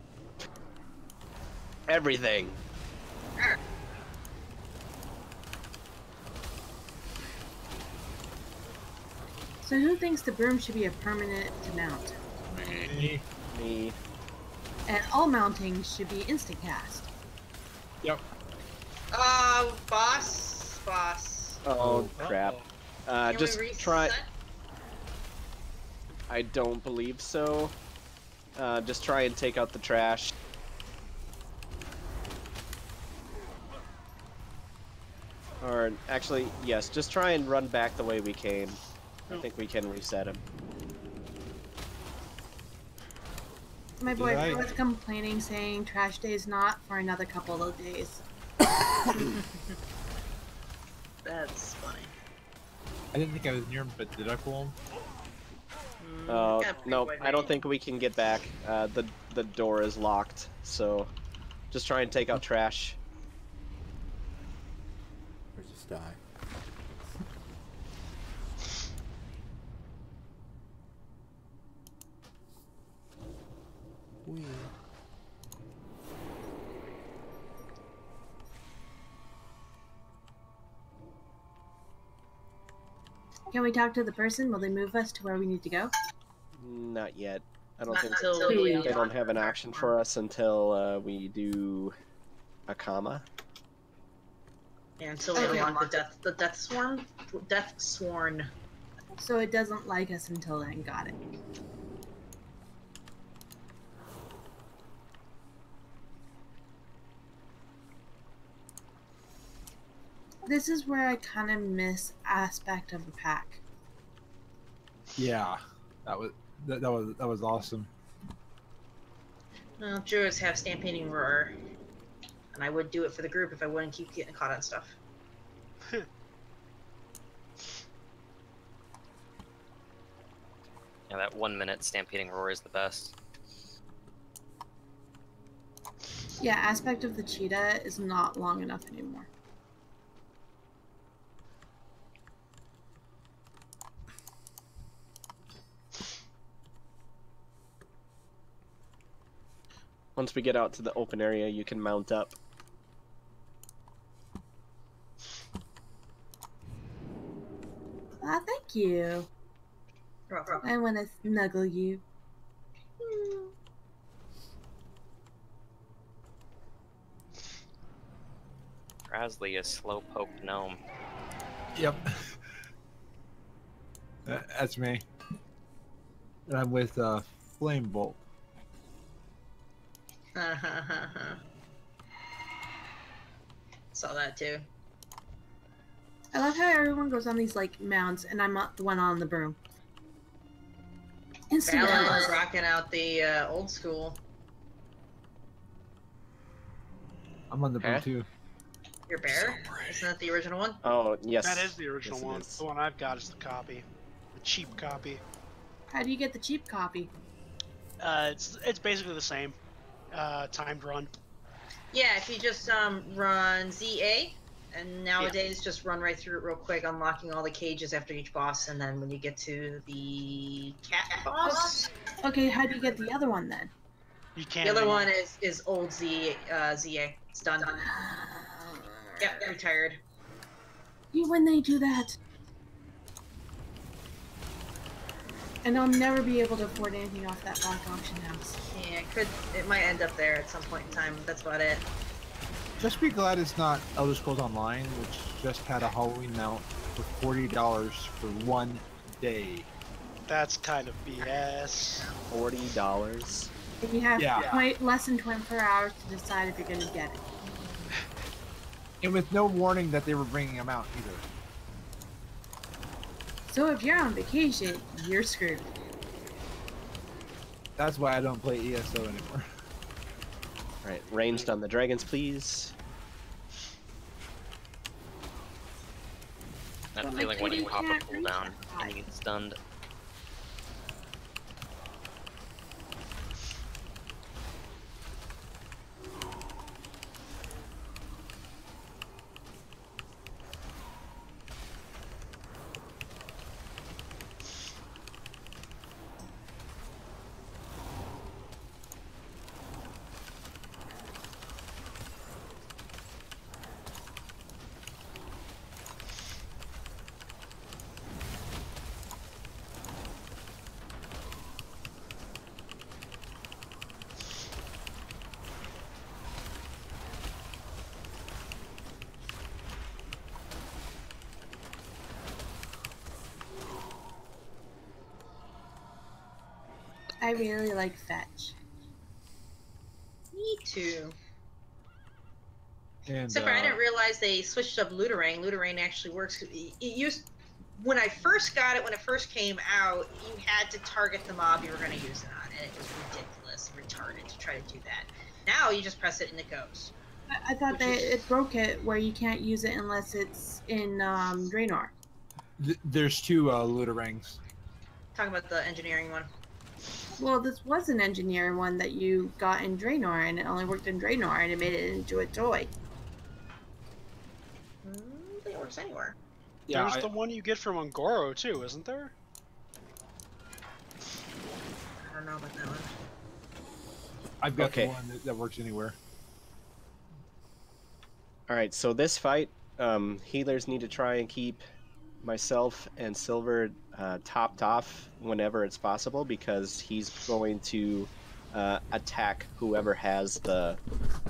Everything. So who thinks the broom should be a permanent mount? Me. And all mounting should be instant cast. Yep. Boss. Oh crap. Can Just we try. reset? I don't believe so. Just try and take out the trash. Or actually, yes, just try and run back the way we came. I think we can reset him. My boyfriend was complaining, saying trash day is not for another couple of days. That's funny. I didn't think I was near him, but did I pull him? No, I don't think we can get back. The door is locked, so just try and take out trash. Or just die. Wee. Can we talk to the person? Will they move us to where we need to go? Not yet. I don't Not think until they don't have an option for us until we do a comma. Yeah, until we unlock the death swarm. Death sworn. So it doesn't like us until then. Got it. This is where I kind of miss aspect of the pack. Yeah, that was awesome. Well, Druids have stampeding roar. And I would do it for the group if I wouldn't keep getting caught on stuff. Yeah, that 1 minute stampeding roar is the best. Yeah, aspect of the cheetah is not long enough anymore. Once we get out to the open area, you can mount up. Ah, thank you. I want to snuggle you. Rasley is slowpoke gnome. Yep. That's me. And I'm with Flame Bolt. Saw that too. I love how everyone goes on these like mounts, and I'm not the one on the broom. Instant Alan kills. was rocking out the old school. I'm on the broom too. Your bear? Isn't that the original one? Oh, yes. That is the original Yes, it one. is. The one I've got is the copy. The cheap copy. How do you get the cheap copy? It's basically the same. Timed run. Yeah, if you just run ZA, and nowadays just run right through it real quick, unlocking all the cages after each boss, and then when you get to the cat boss, Okay, how do you get the other one then? You can't. the other anymore. one is old ZA. It's done. Yep, retired. You when they do that. And I'll never be able to afford anything off that black auction house. Yeah, it might end up there at some point in time. That's about it. Just be glad it's not Elder Scrolls Online, which just had a Halloween mount for $40 for 1 day. That's kind of BS. $40. And you have Yeah. less than 24 hours to decide if you're going to get it. And with no warning that they were bringing them out either. So if you're on vacation, you're screwed. That's why I don't play ESO anymore. Alright, ranged on the dragons, please. That But my feeling when you kitty pop a can't reach cooldown that and you get stunned. I really like fetch. Me too. And, Except for I didn't realize they switched up Looterang. Looterang actually works. It used when I first got it, when it first came out, you had to target the mob you were going to use it on, and it was ridiculous and retarded to try to do that. Now you just press it and it goes. I thought that it broke it where you can't use it unless it's in Draenor. There's two Looterangs. Talking about the engineering one. Well, this was an engineer one that you got in Draenor, and it only worked in Draenor, and it made it into a toy. I think it works anywhere. Yeah, There's the one you get from Ungoro too, isn't there? I don't know about that one. I've got Okay. the one that works anywhere. Alright, so this fight, healers need to try and keep myself and Silver topped off whenever it's possible, because he's going to attack whoever has the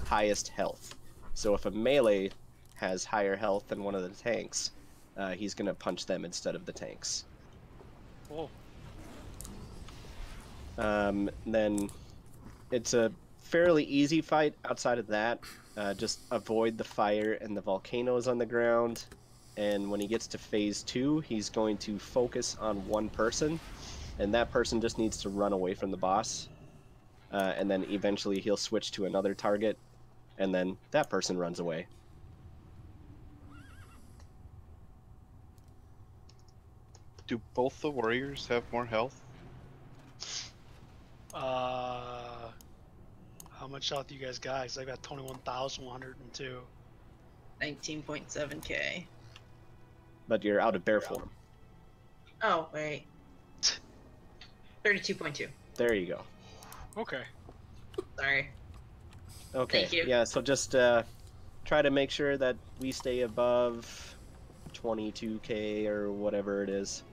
highest health. So if a melee has higher health than one of the tanks, he's going to punch them instead of the tanks. Cool. Then it's a fairly easy fight outside of that. Just avoid the fire and the volcanoes on the ground. And when he gets to phase 2, he's going to focus on one person, and that person just needs to run away from the boss. And then eventually he'll switch to another target, and then that person runs away. Do both the warriors have more health? How much health do you guys got? 'Cause I got 21,102. 19.7k. But you're out of bear form. Oh, wait. 32.2. There you go. Okay. Sorry. Okay. Thank you. Yeah, so just try to make sure that we stay above 22k or whatever it is.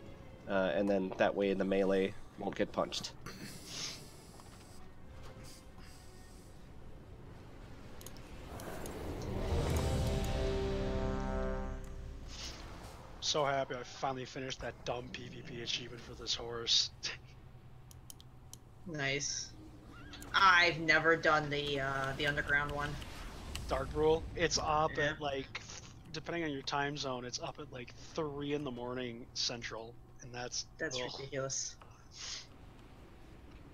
And then that way the melee won't get punched. So happy I finally finished that dumb PvP achievement for this horse. Nice. I've never done the underground one. Dark Rule. It's up at like, depending on your time zone, it's up at like 3 in the morning Central, and that's ugh. Ridiculous.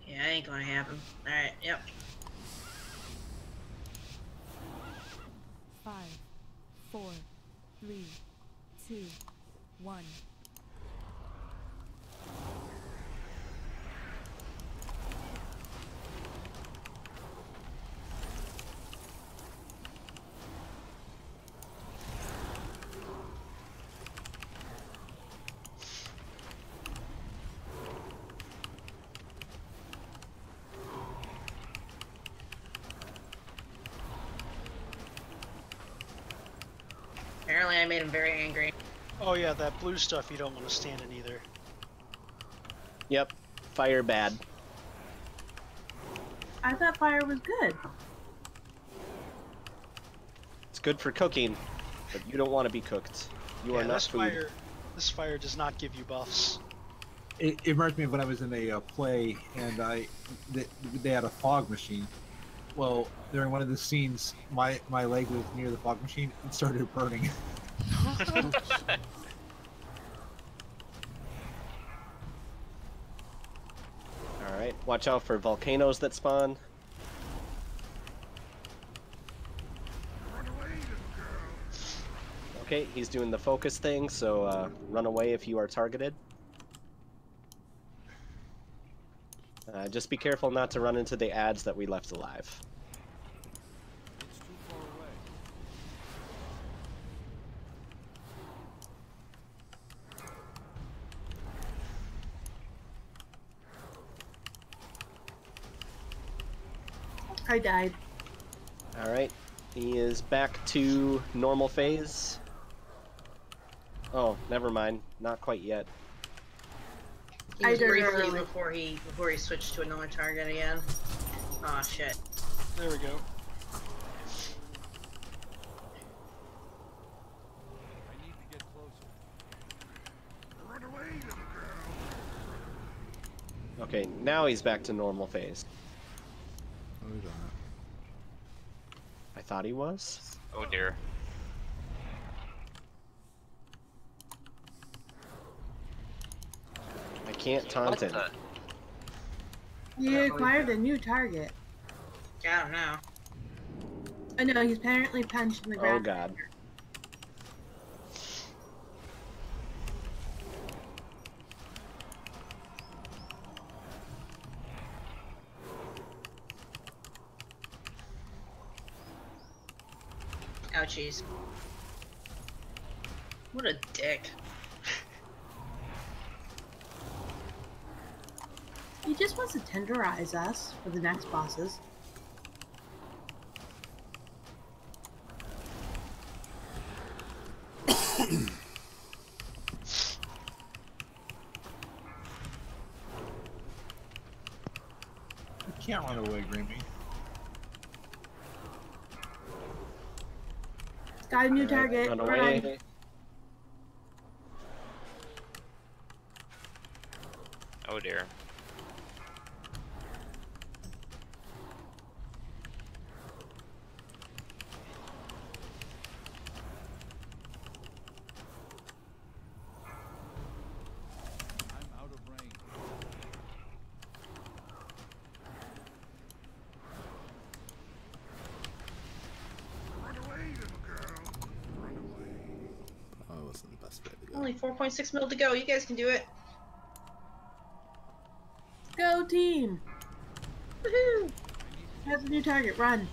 Yeah, ain't gonna happen. All right. Yep. 5, 4, 3, 2, 1. Apparently, I made him very angry. Oh yeah, that blue stuff you don't want to stand in either. Yep. Fire bad. I thought fire was good. It's good for cooking, but you don't want to be cooked. You are not this food. This fire does not give you buffs. It reminds me of when I was in a play and they had a fog machine. Well, during one of the scenes, my leg was near the fog machine and started burning. Alright, watch out for volcanoes that spawn. Okay, he's doing the focus thing, so run away if you are targeted. Just be careful not to run into the ads that we left alive. It's too far away. I died. Alright, he is back to normal phase. Oh, never mind. Not quite yet. He was briefly before he switched to another target again. Oh shit. There we go. I need to get closer. Run away, little girl. Okay, now he's back to normal phase. Oh, we don't know. I thought he was. Oh dear. I can't taunt him. You acquired a new target. I don't know. Oh no, he's apparently punched in the ground. Oh god. Ouchies. What a dick. He just wants to tenderize us for the next bosses. You can't run away, Grimmy. Got a new target. Run Run. away. Oh dear. I'm out of range. Only 4.6 mil to go. You guys can do it. Go team! Woohoo! That's a new target. Run.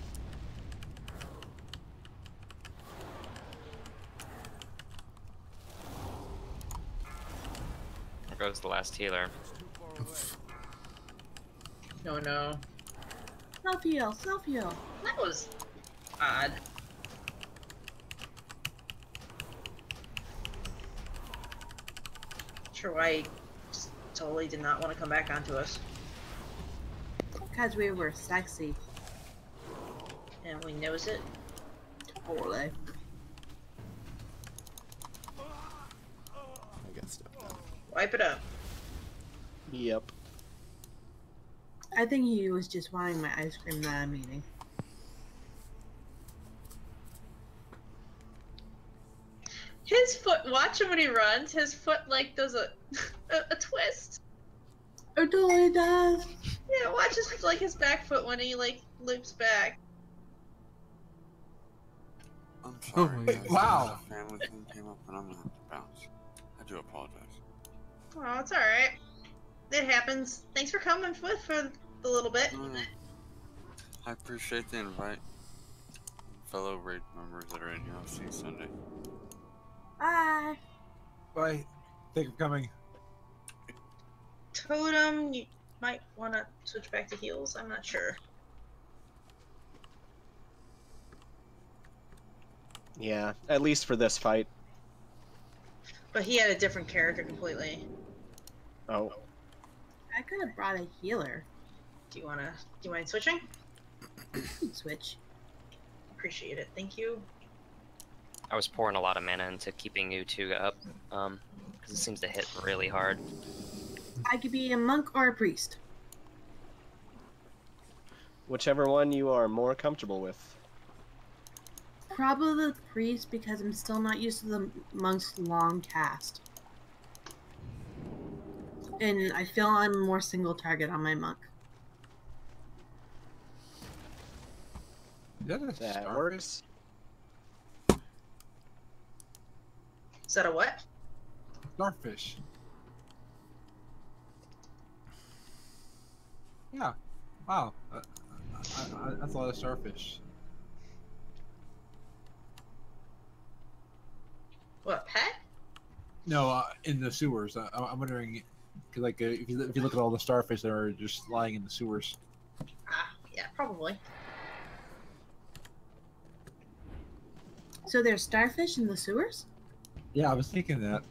There goes the last healer. No, no. Self heal. Self heal. That was odd. Sure why he just totally did not want to come back onto us. Because we were sexy. And we knows it. Totally. I got stuff done. Wipe it up. Yep. I think he was just wanting my ice cream that I'm eating. His foot, watch him when he runs, his foot like does a twist. It totally does. Yeah, watch his like his back foot when he like loops back. I'm Oh sorry. my guys. Wow. The family thing came up and I'm gonna have to bounce. I do apologize. Oh, it's alright. It happens. Thanks for coming with for the little bit. I appreciate the invite. Fellow raid members that are in here, I'll see you Sunday. Bye. Bye. Thank you for coming. Totem, you might want to switch back to heals. I'm not sure. Yeah, at least for this fight. But he had a different character completely. Oh. I could have brought a healer. Do you mind switching? Switch. Appreciate it. Thank you. I was pouring a lot of mana into keeping you two up, because it seems to hit really hard. I could be a monk or a priest. Whichever one you are more comfortable with. Probably the priest because I'm still not used to the monk's long cast. And I feel I'm more single target on my monk. That works. Is that a what? Starfish. Yeah. Wow. That's a lot of starfish. What, pet? No, in the sewers. I'm wondering, 'cause, like, if you look at all the starfish that are just lying in the sewers. Ah, yeah, probably. So there's starfish in the sewers? Yeah, I was thinking that.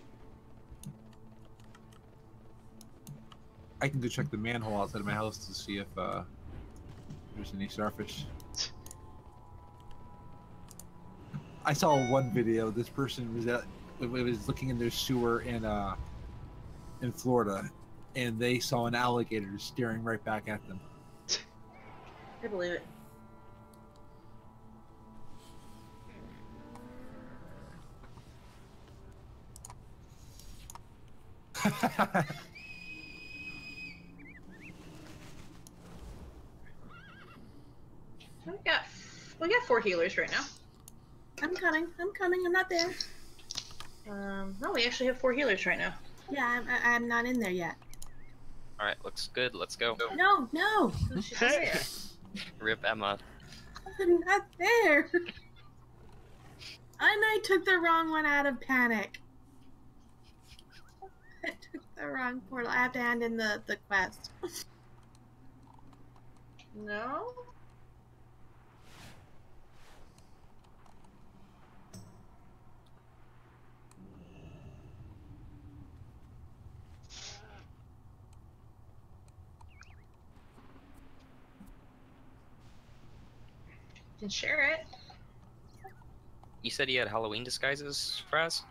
I can go check the manhole outside of my house to see if there's any starfish. I saw one video. This person was looking in their sewer in Florida, and they saw an alligator staring right back at them. I believe it. We got 4 healers right now. I'm coming. I'm not there. No, we actually have 4 healers right now. Yeah, I'm not in there yet. Alright, looks good, let's go. No. Rip Emma. I'm not there. And I took the wrong one out of panic. I took the wrong portal. I have to hand in the quest. No? You can share it. You said you had Halloween disguises, Fraz?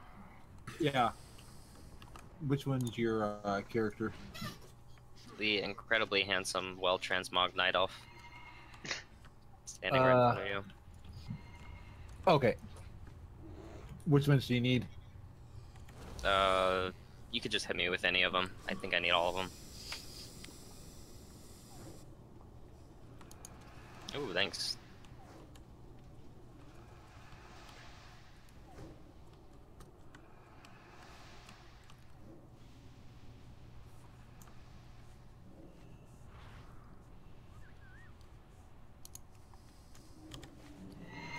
Yeah. Which one's your character? The incredibly handsome, well-transmogged Night Elf. Standing right in front of you. Okay. Which ones do you need? You could just hit me with any of them. I think I need all of them. Ooh, thanks.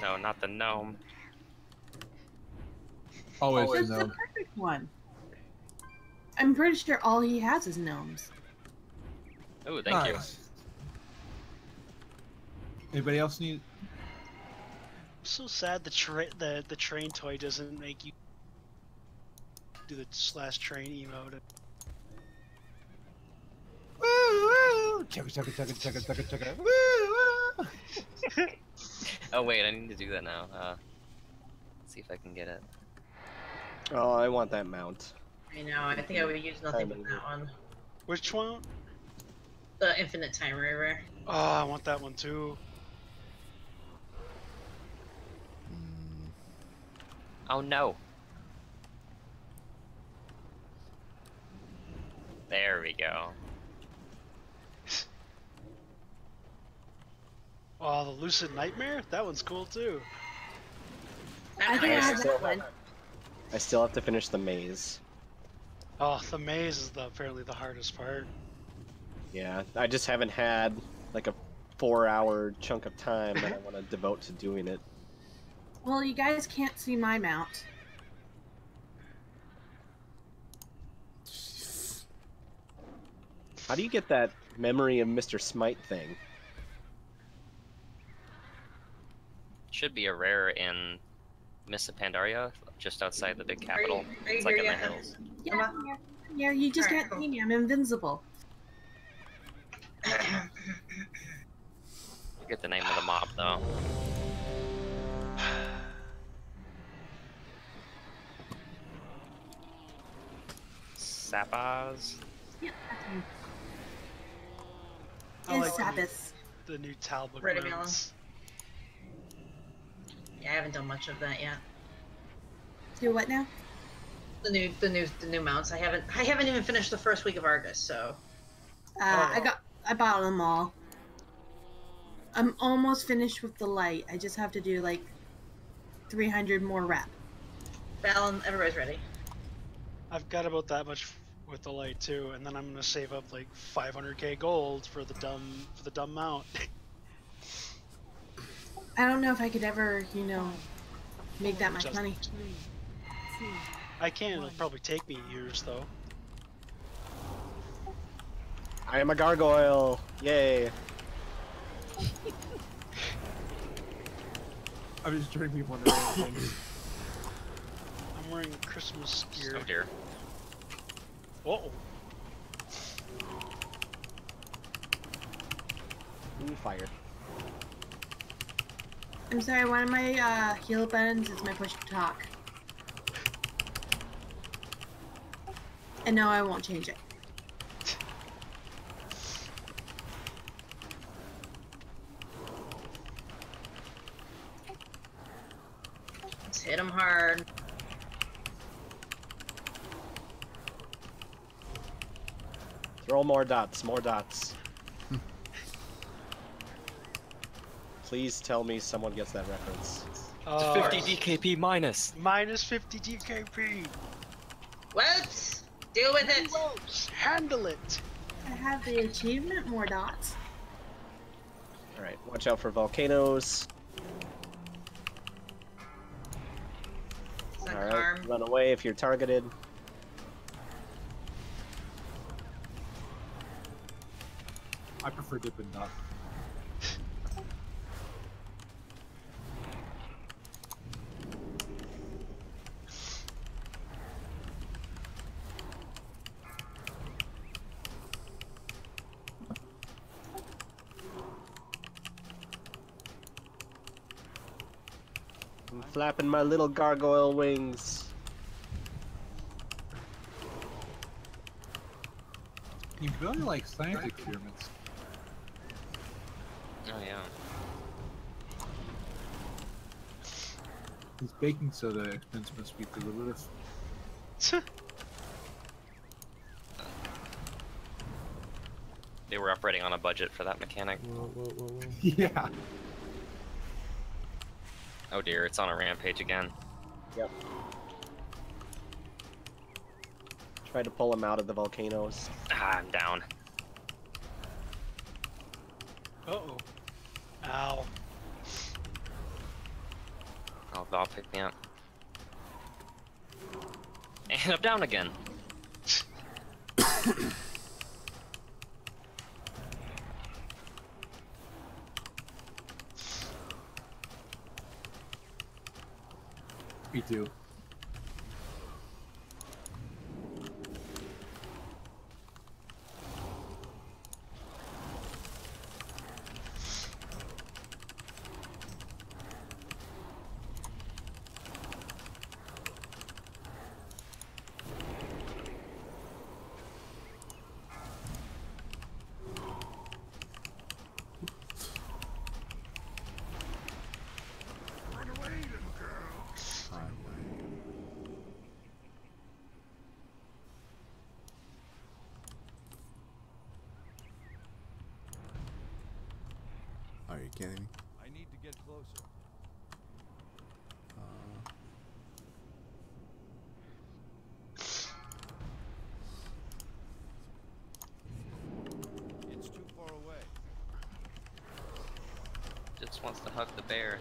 No, not the gnome. Always That's the the gnome. perfect one. I'm pretty sure all he has is gnomes. Oh, thank you. Nice. Anybody else need? I'm so sad the train toy doesn't make you do the /train emote. Woo woo! Chugga chugga chugga chugga chugga chugga. Woo woo! Oh wait, I need to do that now. Let's see if I can get it. Oh, I want that mount. I know. I think I would use nothing but that one. Which one? The infinite time river. Oh, I want that one too. Oh no. There we go. Oh, the Lucid Nightmare? That one's cool too. I think I have that one. I still have to finish the maze. Oh, the maze is apparently the hardest part. Yeah, I just haven't had like a 4-hour chunk of time that I want to devote to doing it. Well, you guys can't see my mount. How do you get that memory of Mr. Smite thing? Should be a rare in Missa Pandaria, just outside the big capital. Are you It's like here in the yet? hills. Yeah, yeah, you just Alright, can't see me. I'm invincible. Forget the name of the mob though. Sapaz? Yeah, that's me. I It's like Sabbath. the new Talbot Ready, mounts. Yeah, I haven't done much of that yet. Do what now? The new mounts. I haven't even finished the first week of Argus, so. I bought them all. I'm almost finished with the light. I just have to do like 300 more rep. Fallon, everybody's ready. I've got about that much with the light too, and then I'm gonna save up like 500k gold for the dumb mount. I don't know if I could ever, make that much Just- money. I can. It'll probably take me years though. I am a gargoyle! Yay! I'm just turning people into random things. I'm wearing Christmas gear. Oh dear. Uh-oh. Ooh, fire. I'm sorry, one of my heal buttons is my push to talk. And no, I won't change it. Let's hit him hard. Throw more dots, more dots. Please tell me someone gets that reference. It's 50 DKP minus. Minus 50 DKP. Whoops! Deal with it! Whoops! Handle it! I have the achievement, more dots. Alright, watch out for volcanoes. Alright, run away if you're targeted. I prefer Dippin' Dot. I'm flapping my little gargoyle wings. You really like science experiments. Oh yeah. His baking soda expense must be through the roof. They were operating on a budget for that mechanic. Yeah. Oh dear, it's on a rampage again. Yep. Try to pull him out of the volcanoes. Ah, I'm down. Uh-oh. Ow. Val picked me up. And I'm down again. Me too. Are you kidding me? I need to get closer. It's too far away. Just wants to hug the bear.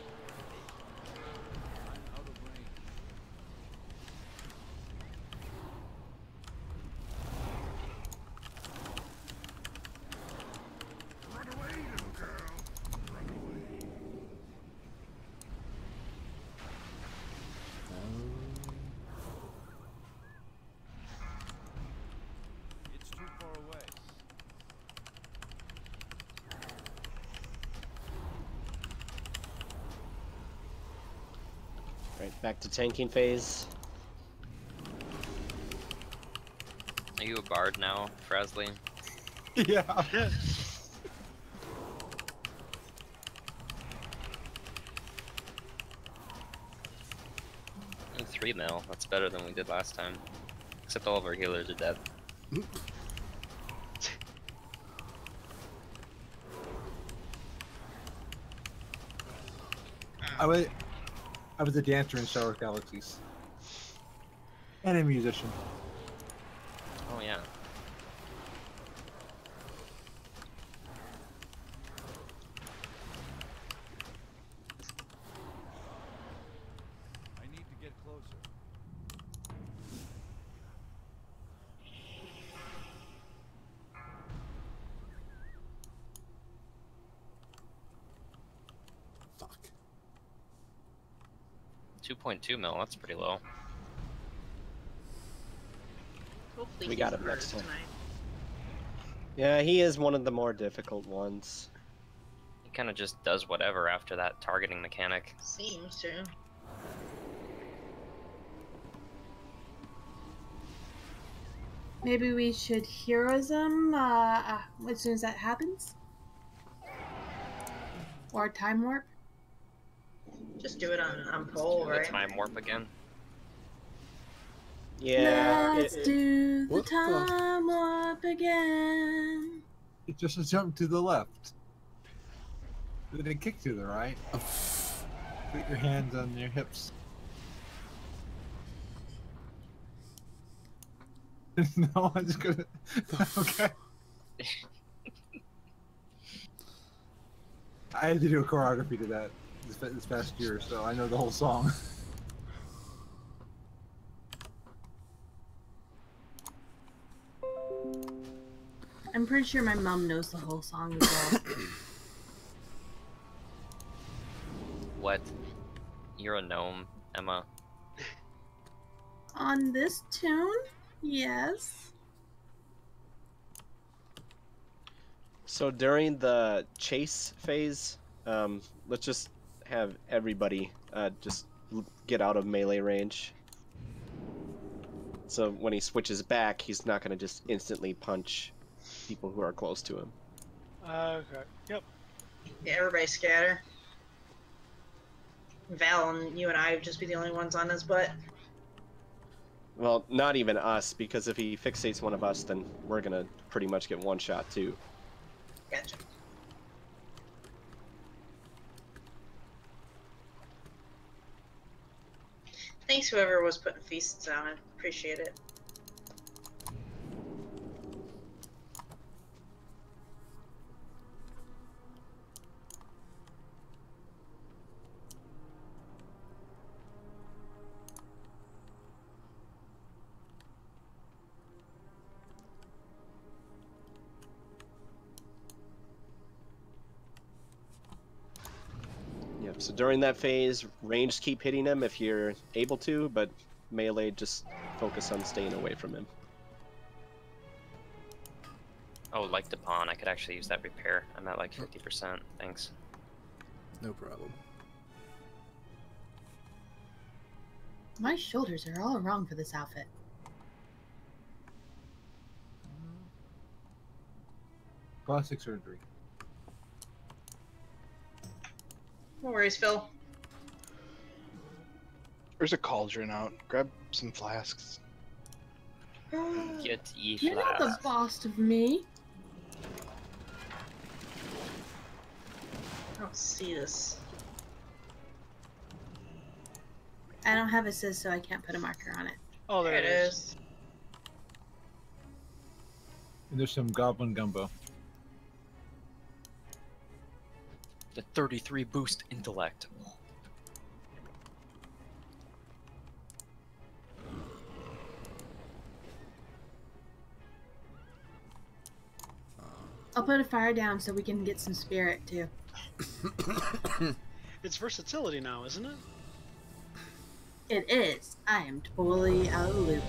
I'm out of range. Run away, little girl. Run away. It's too far away. Right, back to tanking phase. Are you a bard now, Frasley? Yeah. 3 mil. That's better than we did last time. Except all of our healers are dead. I was a dancer in Star Wars Galaxies. And a musician. Oh yeah. I need to get closer. Fuck. 2.2 mil. That's pretty low. Hopefully We he's got the him next first time. tonight. Yeah, he is one of the more difficult ones. He kind of just does whatever after that targeting mechanic. Seems to. Maybe we should heroism as soon as that happens? Or time warp? Just do it on pole, The right? time warp again. Yeah. Let's do the what the- time warp again. It's just a jump to the left. Then a kick to the right. Put your hands on your hips. No, I'm just gonna. Okay. I had to do a choreography to that this past year, so I know the whole song. I'm pretty sure my mom knows the whole song as well. What? You're a gnome, Emma. On this tune? Yes. So during the chase phase, let's just have everybody just get out of melee range. So when he switches back, he's not going to just instantly punch people who are close to him. Okay. Yep. Yeah, everybody scatter. Val and you and I would just be the only ones on his butt. Well, not even us, because if he fixates one of us, then we're going to pretty much get one shot too. Gotcha. Thanks, whoever was putting feasts on. I appreciate it. So during that phase, ranged keep hitting him if you're able to, but melee just focus on staying away from him. Oh, like the pawn, I could actually use that repair. I'm at like 50%. Thanks. No problem. My shoulders are all wrong for this outfit. Plastic surgery. No worries, Phil. There's a cauldron out. Grab some flasks. Get ye You're not the boss of me. I don't see this. I don't have assist, so I can't put a marker on it. Oh, there There it is. And there's some goblin gumbo. The 33 boost intellect. I'll put a fire down so we can get some spirit too. It's versatility now, isn't it? It is. I am totally out of the loop.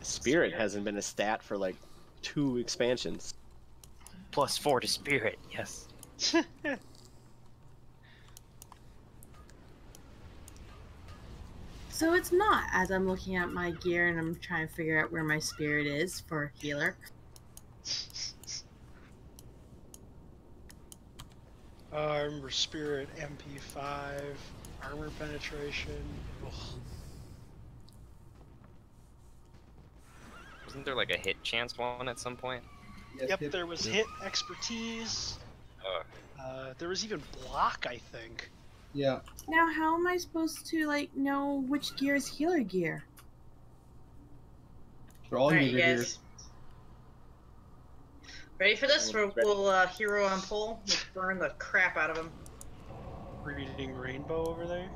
Spirit hasn't been a stat for like 2 expansions. +4 to spirit, yes. So it's not as I'm looking at my gear and I'm trying to figure out where my spirit is for a healer. I remember Spirit, MP5, armor penetration. Ugh. Wasn't there like a hit chance one at some point? Yep, there was hit expertise. There was even block, I think. Yeah. Now how am I supposed to like know which gear is healer gear? They're all Alright, user you gear. guys. Ready for this? We'll hero on pull. We'll burn the crap out of him. Reading rainbow over there.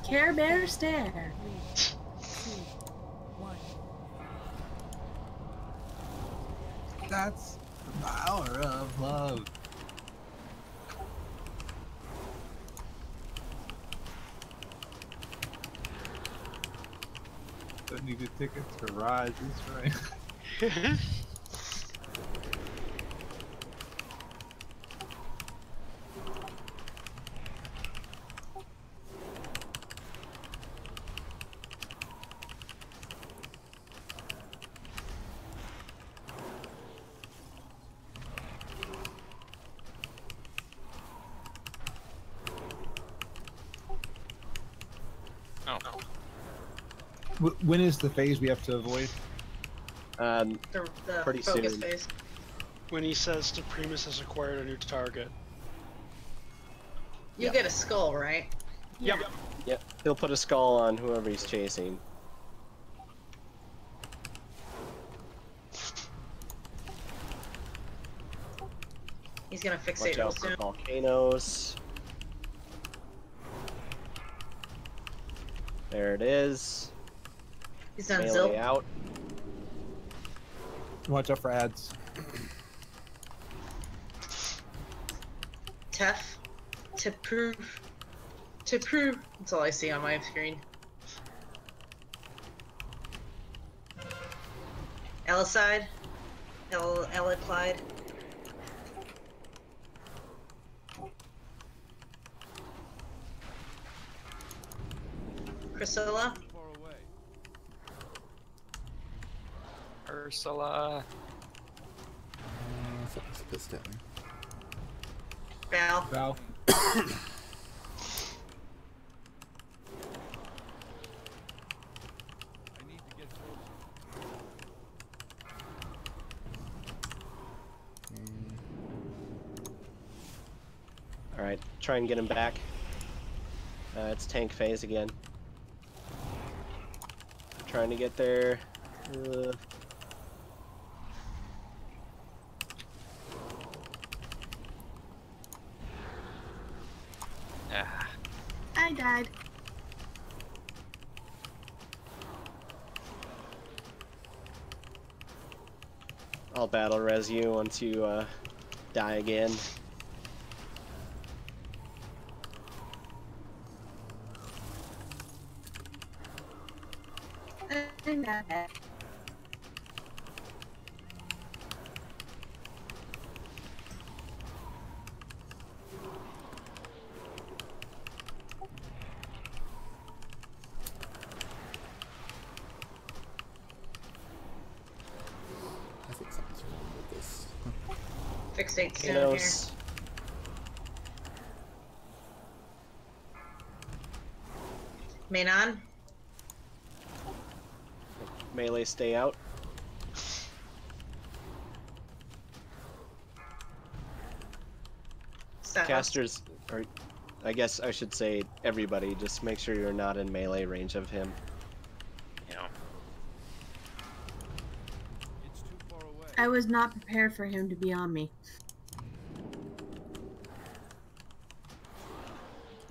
Care Bear Stare. That's the power of love. Don't need a ticket to ride this train. When is the phase we have to avoid? The Pretty focus soon. phase. When he says Supremus has acquired a new target. You get a skull, right? Yep. Yep, he'll put a skull on whoever he's chasing. He's gonna fixate Watch real out for soon. volcanoes. There it is. He's done Melee Zil. out. Watch out for ads. Tef. To prove. To prove. That's all I see on my screen. Elicide. Elicide. Priscilla. Ursula. Something's pissed at me. Val. Val. Alright, try and get him back. It's tank phase again. Trying to get there. I died. I'll battle res you once you die again. I'm not bad. I think something's wrong with this. Fixate soon here. Volcanoes. Main on. Melee stay out. Silence. Casters, or I guess I should say everybody, just make sure you're not in melee range of him. Yeah. It's too far away. I was not prepared for him to be on me.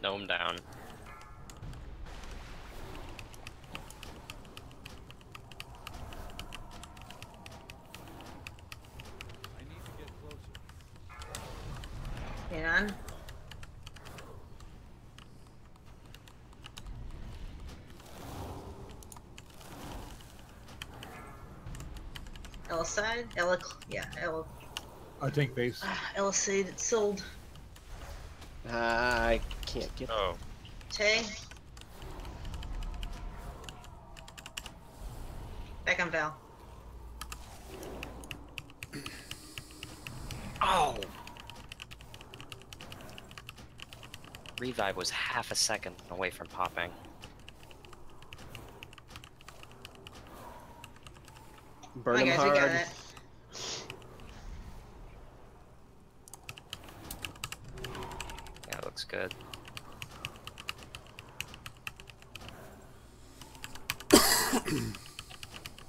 Gnome down. I need to get closer. Main on. Ella side. Ella. Yeah. Ella. I think base. Ella side. It's sold. I can't get. Oh. Tay. Back on Val. Oh! Revive was half a second away from popping. Burn Come on, him guys, we got hard. it. Yeah, it looks good.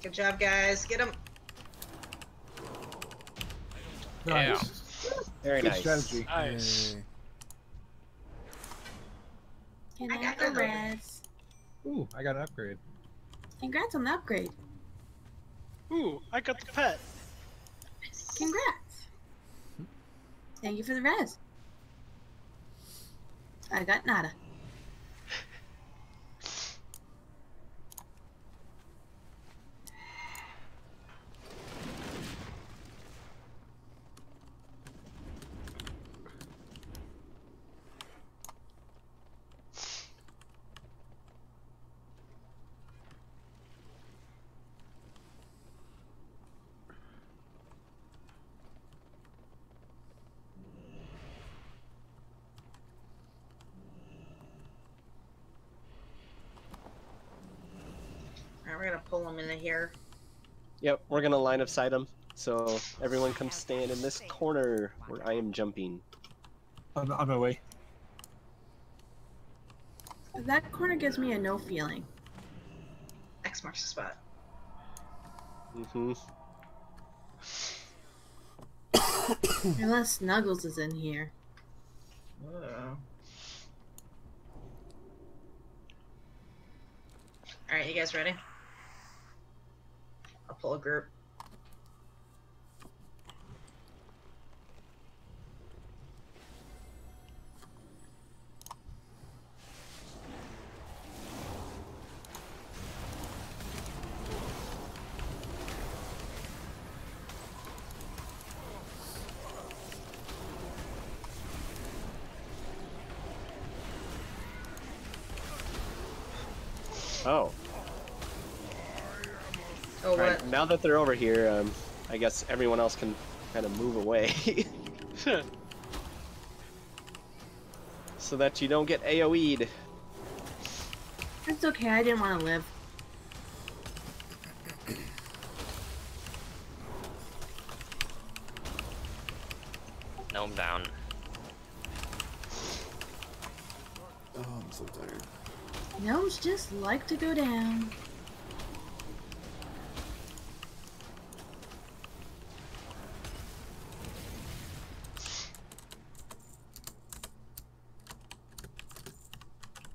Good job, guys. Get him. Nice. Very Good nice. strategy. Nice. Can I I got have the that. res? Ooh, I got an upgrade. Congrats on the upgrade. Ooh, I got the pet. Congrats. Thank you for the res. I got nada. Alright, we're gonna pull him into here. Yep, we're gonna line of sight him. So everyone come stand in this corner where I am jumping. I'm on my way. That corner gives me a no feeling. X marks the spot. Mm-hmm. Unless Snuggles is in here. Alright, you guys ready? I'll pull a group. Oh. Oh, Right, what? now that they're over here, I guess everyone else can kind of move away. So that you don't get AoE'd. It's okay, I didn't want to live. Gnome down. Oh, I'm so tired. Gnomes just like to go down.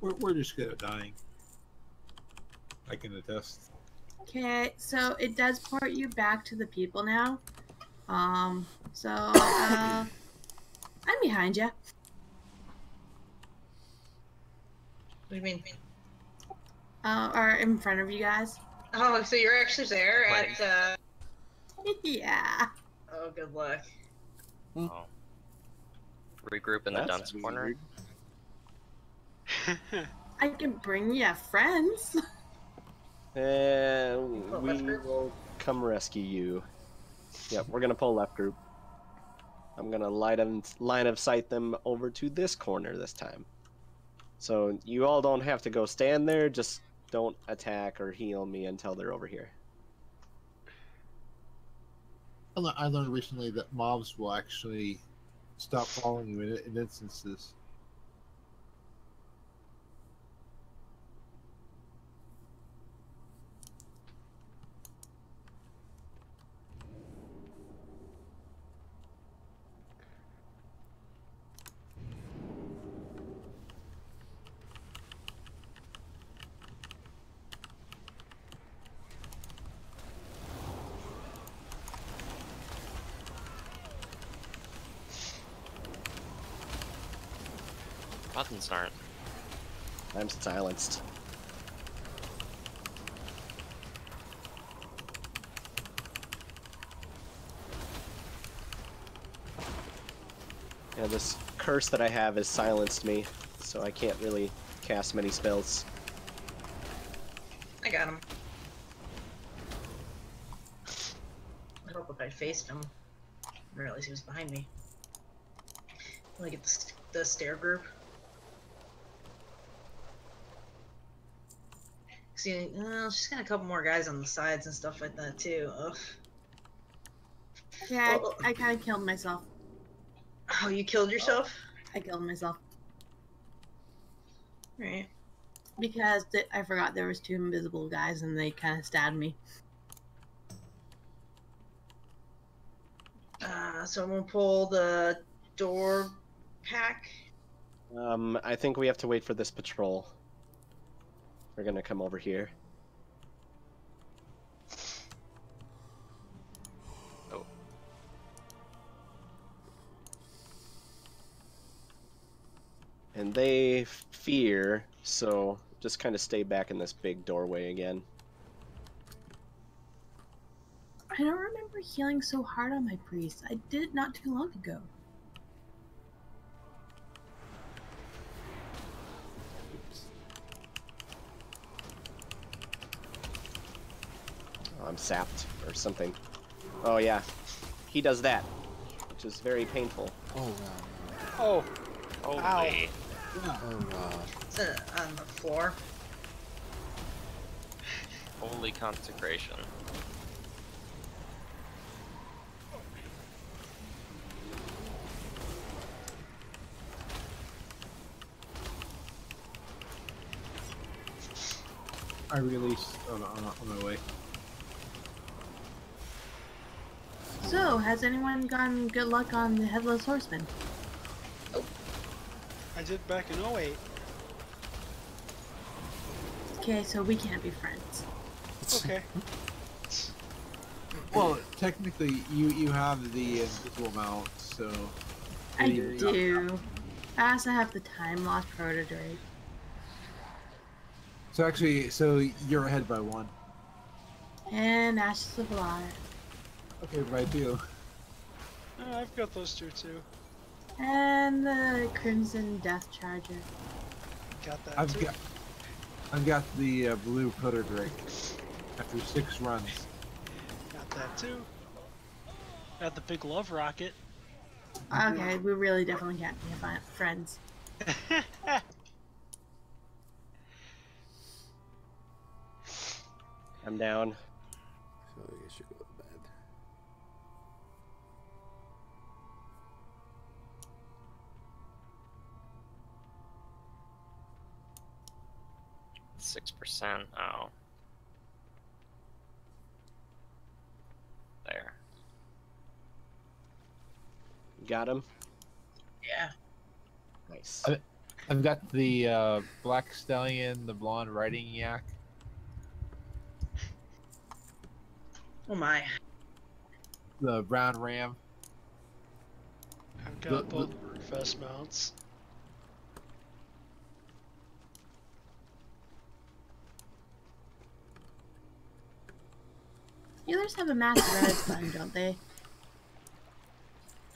We're just good at dying. I can attest. Okay, so it does port you back to the people now. So I'm behind you. What do you mean? Or in front of you guys. Oh, so you're actually there at, Yeah. Oh, good luck. Oh. Regroup in the dunce corner. I can bring you friends. We will come rescue you. Yep, we're gonna pull left group. I'm gonna line of sight them over to this corner this time. So you all don't have to go stand there, just don't attack or heal me until they're over here. I learned recently that mobs will actually stop following you in instances. Buttons aren't. I'm silenced. Yeah, this curse that I have has silenced me, so I can't really cast many spells. I got him. I hope if I faced him, I realized he was behind me. Like at the stair group. See, just got a couple more guys on the sides and stuff like that too. Ugh. Yeah, I kind of killed myself. Oh, you killed yourself? I killed myself. Right. Because I forgot there was 2 invisible guys and they kind of stabbed me. So I'm gonna pull the door pack. I think we have to wait for this patrol. We're gonna come over here. Oh. And they fear, so just kind of stay back in this big doorway again. I don't remember healing so hard on my priest. I did it not too long ago. Oh, I'm sapped or something. Oh yeah, he does that, which is very painful. Oh god. Oh. Holy. Ow. Oh god. It's on the floor. Holy consecration. I released on my way. So, has anyone gotten good luck on the Headless Horseman? I did back in 08. Okay, so we can't be friends. Okay. Well, technically, you have the invisible mount, so... I do. I also have the time lost protodrake. So actually, so you're ahead by 1. And Ashes of Valor. Okay, by 2. I've got those 2 too. And the Crimson Death Charger. Got that too. I've got the blue protodrake after 6 runs. Got that too. Got the big love rocket. Okay, we really definitely can't be friends. I'm down. So I guess you go to bed. %. Oh. There. Got him? Yeah. Nice. I've got the black stallion, the blonde riding yak. Oh my. The brown ram. I've got both Brewfest mounts. Healers have a mass res button, don't they?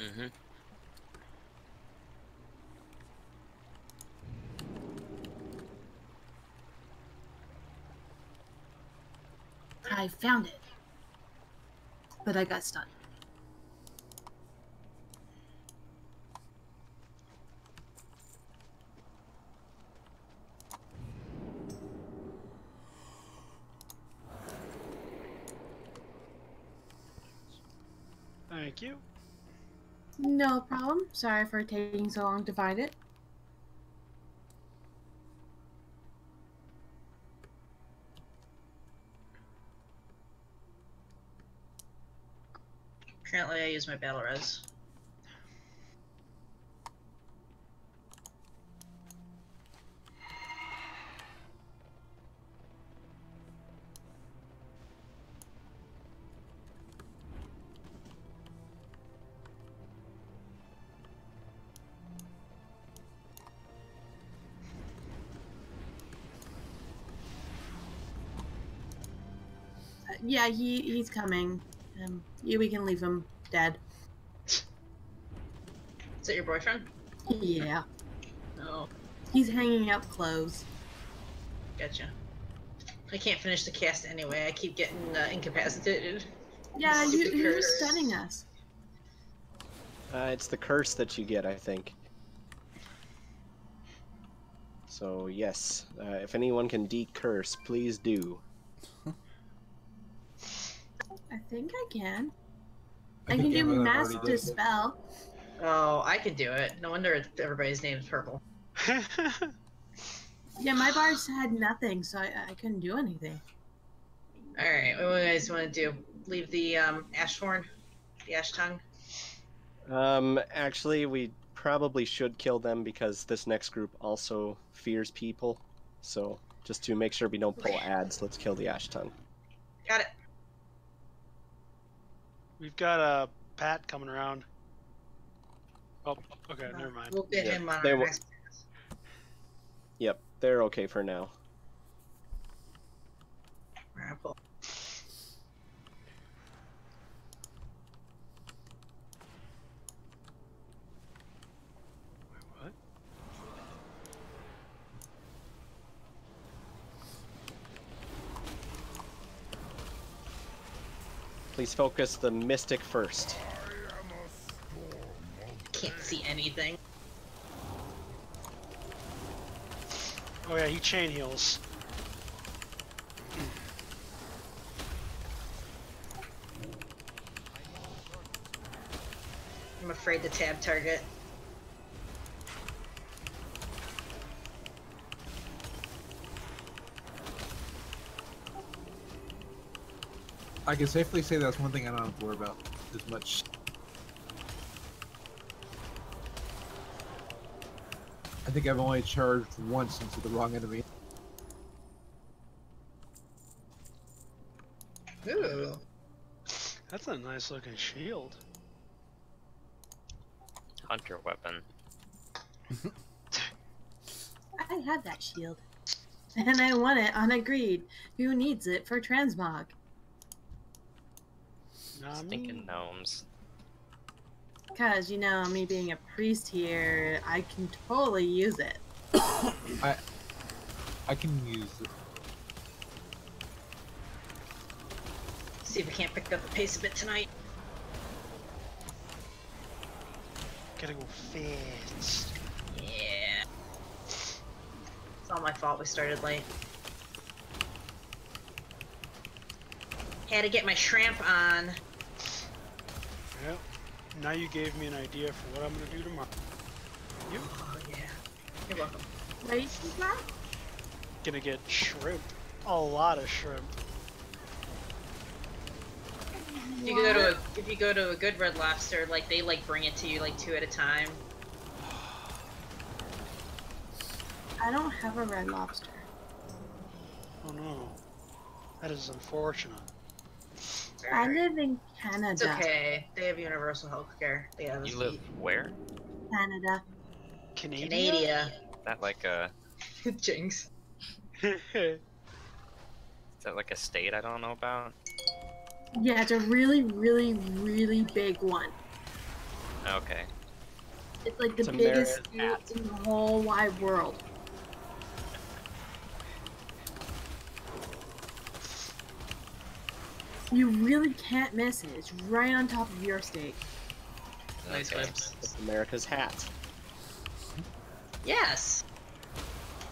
Mm-hmm. I found it. But I got stunned. Thank you. No problem. Sorry for taking so long to find it. Apparently I use my battle res. Yeah, he's coming. Yeah, we can leave him dead. Is that your boyfriend? Yeah. No. He's hanging up clothes. Gotcha. I can't finish the cast anyway. I keep getting incapacitated. Yeah, Stupid you're curse. stunning us. It's the curse that you get, I think. So yes, if anyone can decurse, please do. I think I can. I can do mass dispel. Oh, I could do it. No wonder everybody's name's purple. Yeah, my bars had nothing, so I couldn't do anything. Alright, what do you guys want to do? Leave the Ashthorn? The Ash Tongue? Actually, we probably should kill them because this next group also fears people. So, just to make sure we don't pull ads, let's kill the Ash Tongue. Got it. We've got a Pat coming around. Oh, okay, never mind. We'll get him on They our will- next. Yep, they're okay for now. Grapple. What? Please focus the Mystic first. Can't see anything. Oh yeah, he chain heals. I'm afraid to tab target. I can safely say that's one thing I don't have to worry about as much. I think I've only charged once into the wrong enemy. Ooh. That's a nice looking shield. Hunter weapon. I have that shield. And I want it on Agreed. Who needs it for transmog? Stinking gnomes. Because, you know, me being a priest here, I can totally use it. I can use it. See if we can't pick up the pace a bit tonight. Gotta go fast. Yeah. It's all my fault we started late. Had to get my shrimp on. Yep. Now you gave me an idea for what I'm gonna do tomorrow. Yep. Oh yeah. You're welcome. Ready for that? Gonna get shrimp. A lot of shrimp. If you go to a good Red Lobster, like they like bring it to you like 2 at a time. I don't have a red lobster. Oh no. That is unfortunate. I live in Canada. It's okay. They have universal health care. They have You live where? Canada. Canada. Is that like a Jinx. is that like a state I don't know about? Yeah, it's a really, really, really big one. Okay. It's like the It's biggest America's state in the whole wide world. You really can't miss it. It's right on top of your state. Nice whips. It's America's hat. Yes.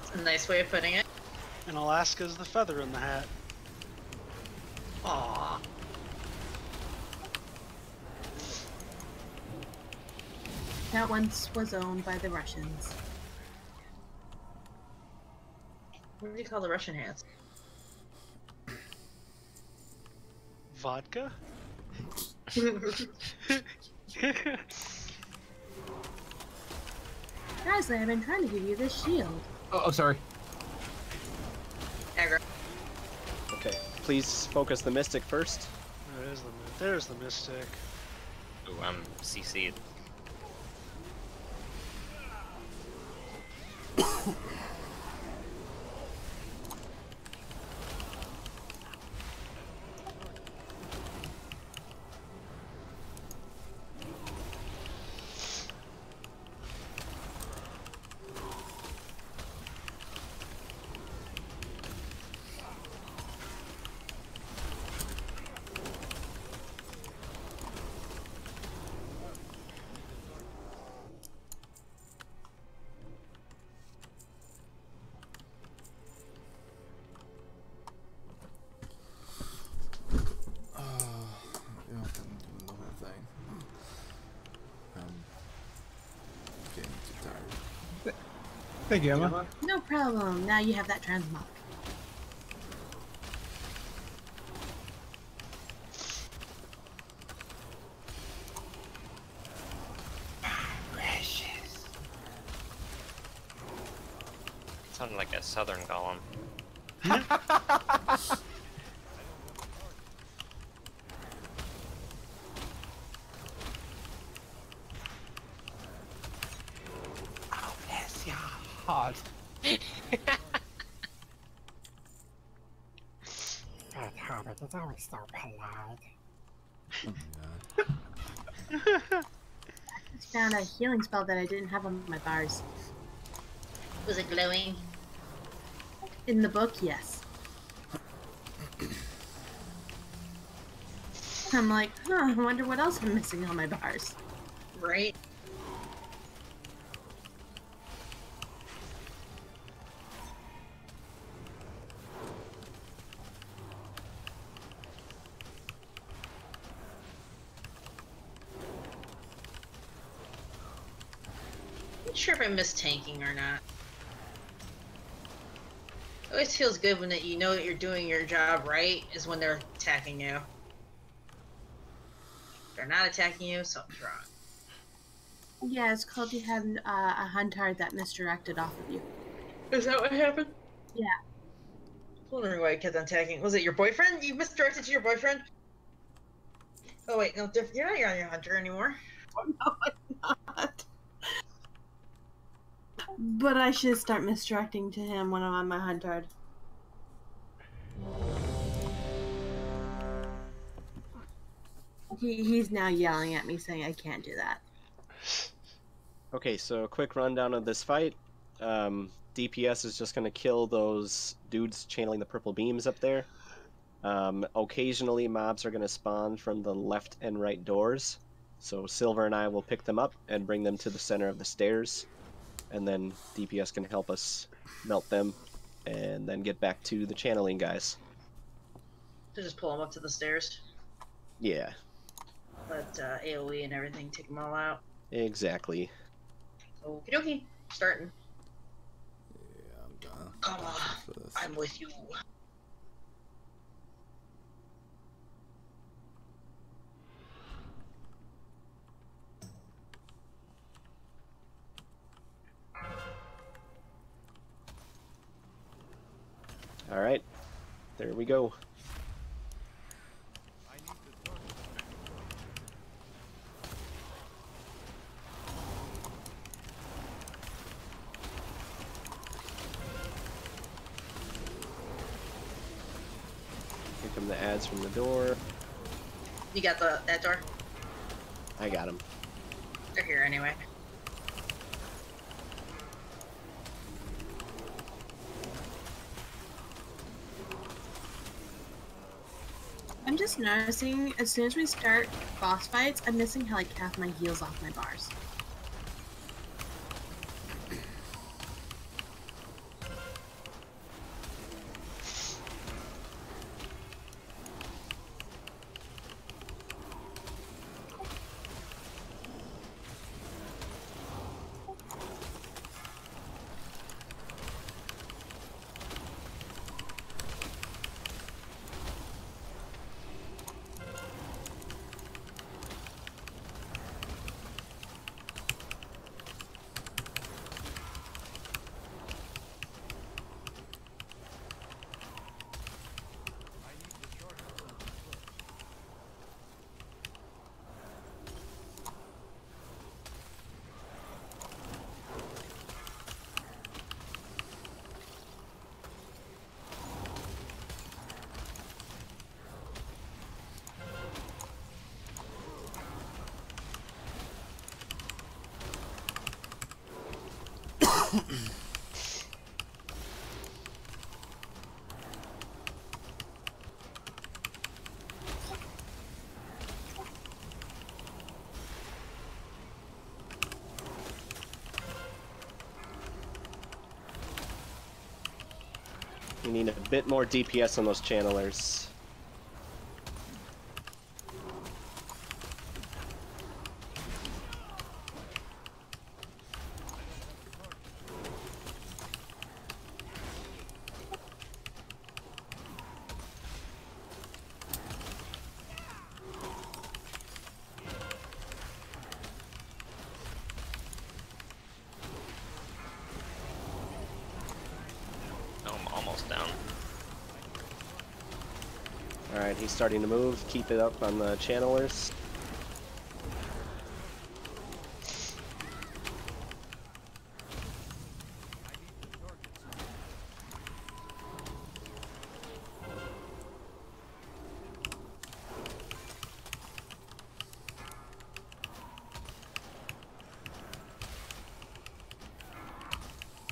It's a nice way of putting it. And Alaska's the feather in the hat. Aww. That once was owned by the Russians. What do you call the Russian hats? Vodka? Guys, I've been trying to give you this shield. Oh, sorry. Aggro. Okay, please focus the Mystic first. There's the Mystic. Ooh, I'm CC'd. Yeah, I'm doing the whole thing. Getting too tired. Thank you, Emma. No problem. Now you have that transmog. Precious. Sounded like a southern golem. Oh, bless your heart. That Hobbit is always so polite. Oh my god. I just found a healing spell that I didn't have on my bars. Was it glowing? In the book, yes. I'm like, huh, I wonder what else I'm missing on my bars. Right. I'm not sure if I miss tanking or not. It always feels good when you know that you're doing your job right is when they're attacking you. If they're not attacking you, something's wrong. Yeah, it's called you had a huntard that misdirected off of you. Is that what happened? Yeah. I was wondering why I kept on attacking. Was it your boyfriend? You misdirected to your boyfriend? Oh wait, no, you're not your hunter anymore. No, I'm not. But I should start misdirecting to him when I'm on my huntard. He's now yelling at me saying I can't do that. Okay, so a quick rundown of this fight. DPS is just going to kill those dudes channeling the purple beams up there. Occasionally, mobs are going to spawn from the left and right doors. So Silver and I will pick them up and bring them to the center of the stairs. And then DPS can help us melt them and then get back to the channeling guys. To just pull them up to the stairs. Yeah, Let AoE and everything take them all out. exactly. Okie dokie. Starting. Yeah, I'm done. Come on. I'm with you. All right, there we go. Here come the ads from the door. You got that door? I got them. They're here anyway. I'm just noticing as soon as we start boss fights, I'm missing like half my heals off my bars. We need a bit more DPS on those channelers. I'm almost down. Alright, he's starting to move. Keep it up on the channelers.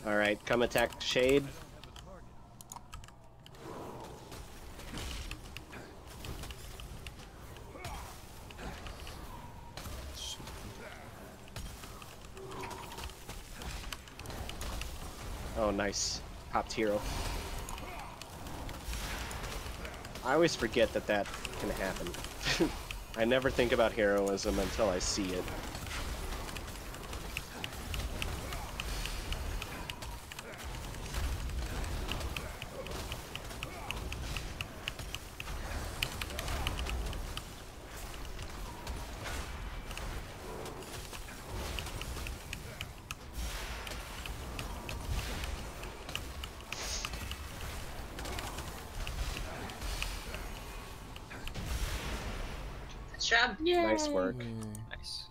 Alright, come attack Shade. Oh, nice. Popped hero. I always forget that that can happen. I never think about heroism until I see it. Nice job. Nice work. Nice.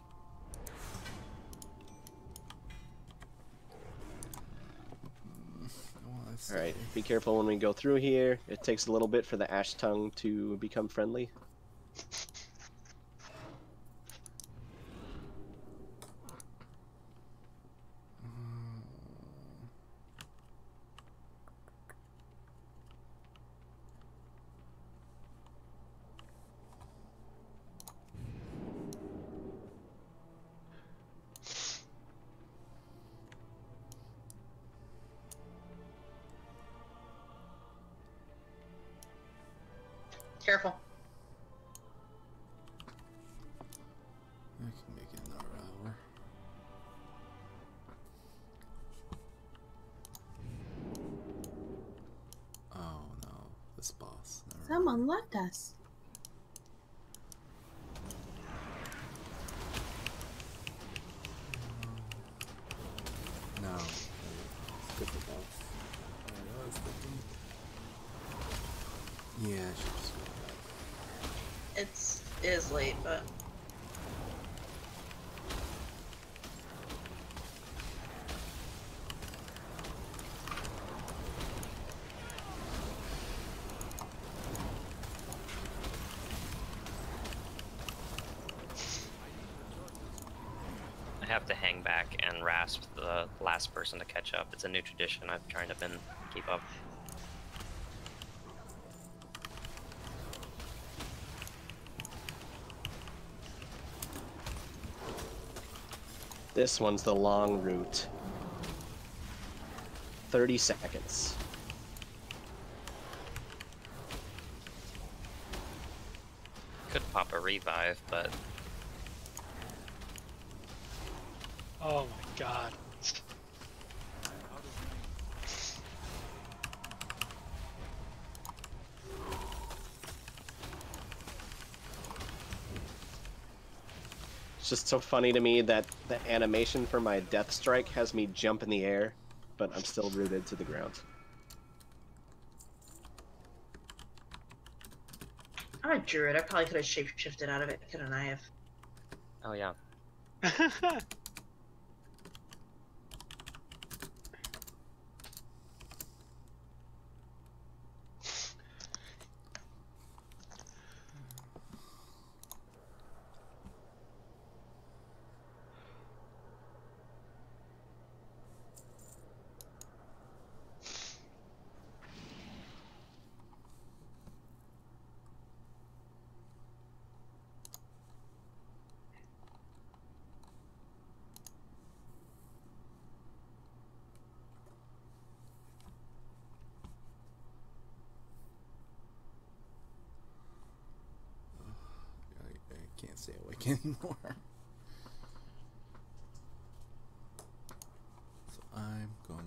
Alright, be careful when we go through here. It takes a little bit for the ash tongue to become friendly. Careful. I can make it another hour. Oh no, this boss. Never Someone left us. No. Skip the boss. I was thinking. Yeah. It is late, but I have to hang back and rasp the last person to catch up. It's a new tradition I've tried to keep up. This one's the long route. 30 seconds. Could pop a revive, but Oh my god. It's just so funny to me that the animation for my death strike has me jump in the air, but I'm still rooted to the ground. I'm a druid. I probably could have shapeshifted out of it, couldn't I have? oh yeah. I can't stay awake anymore. So I'm going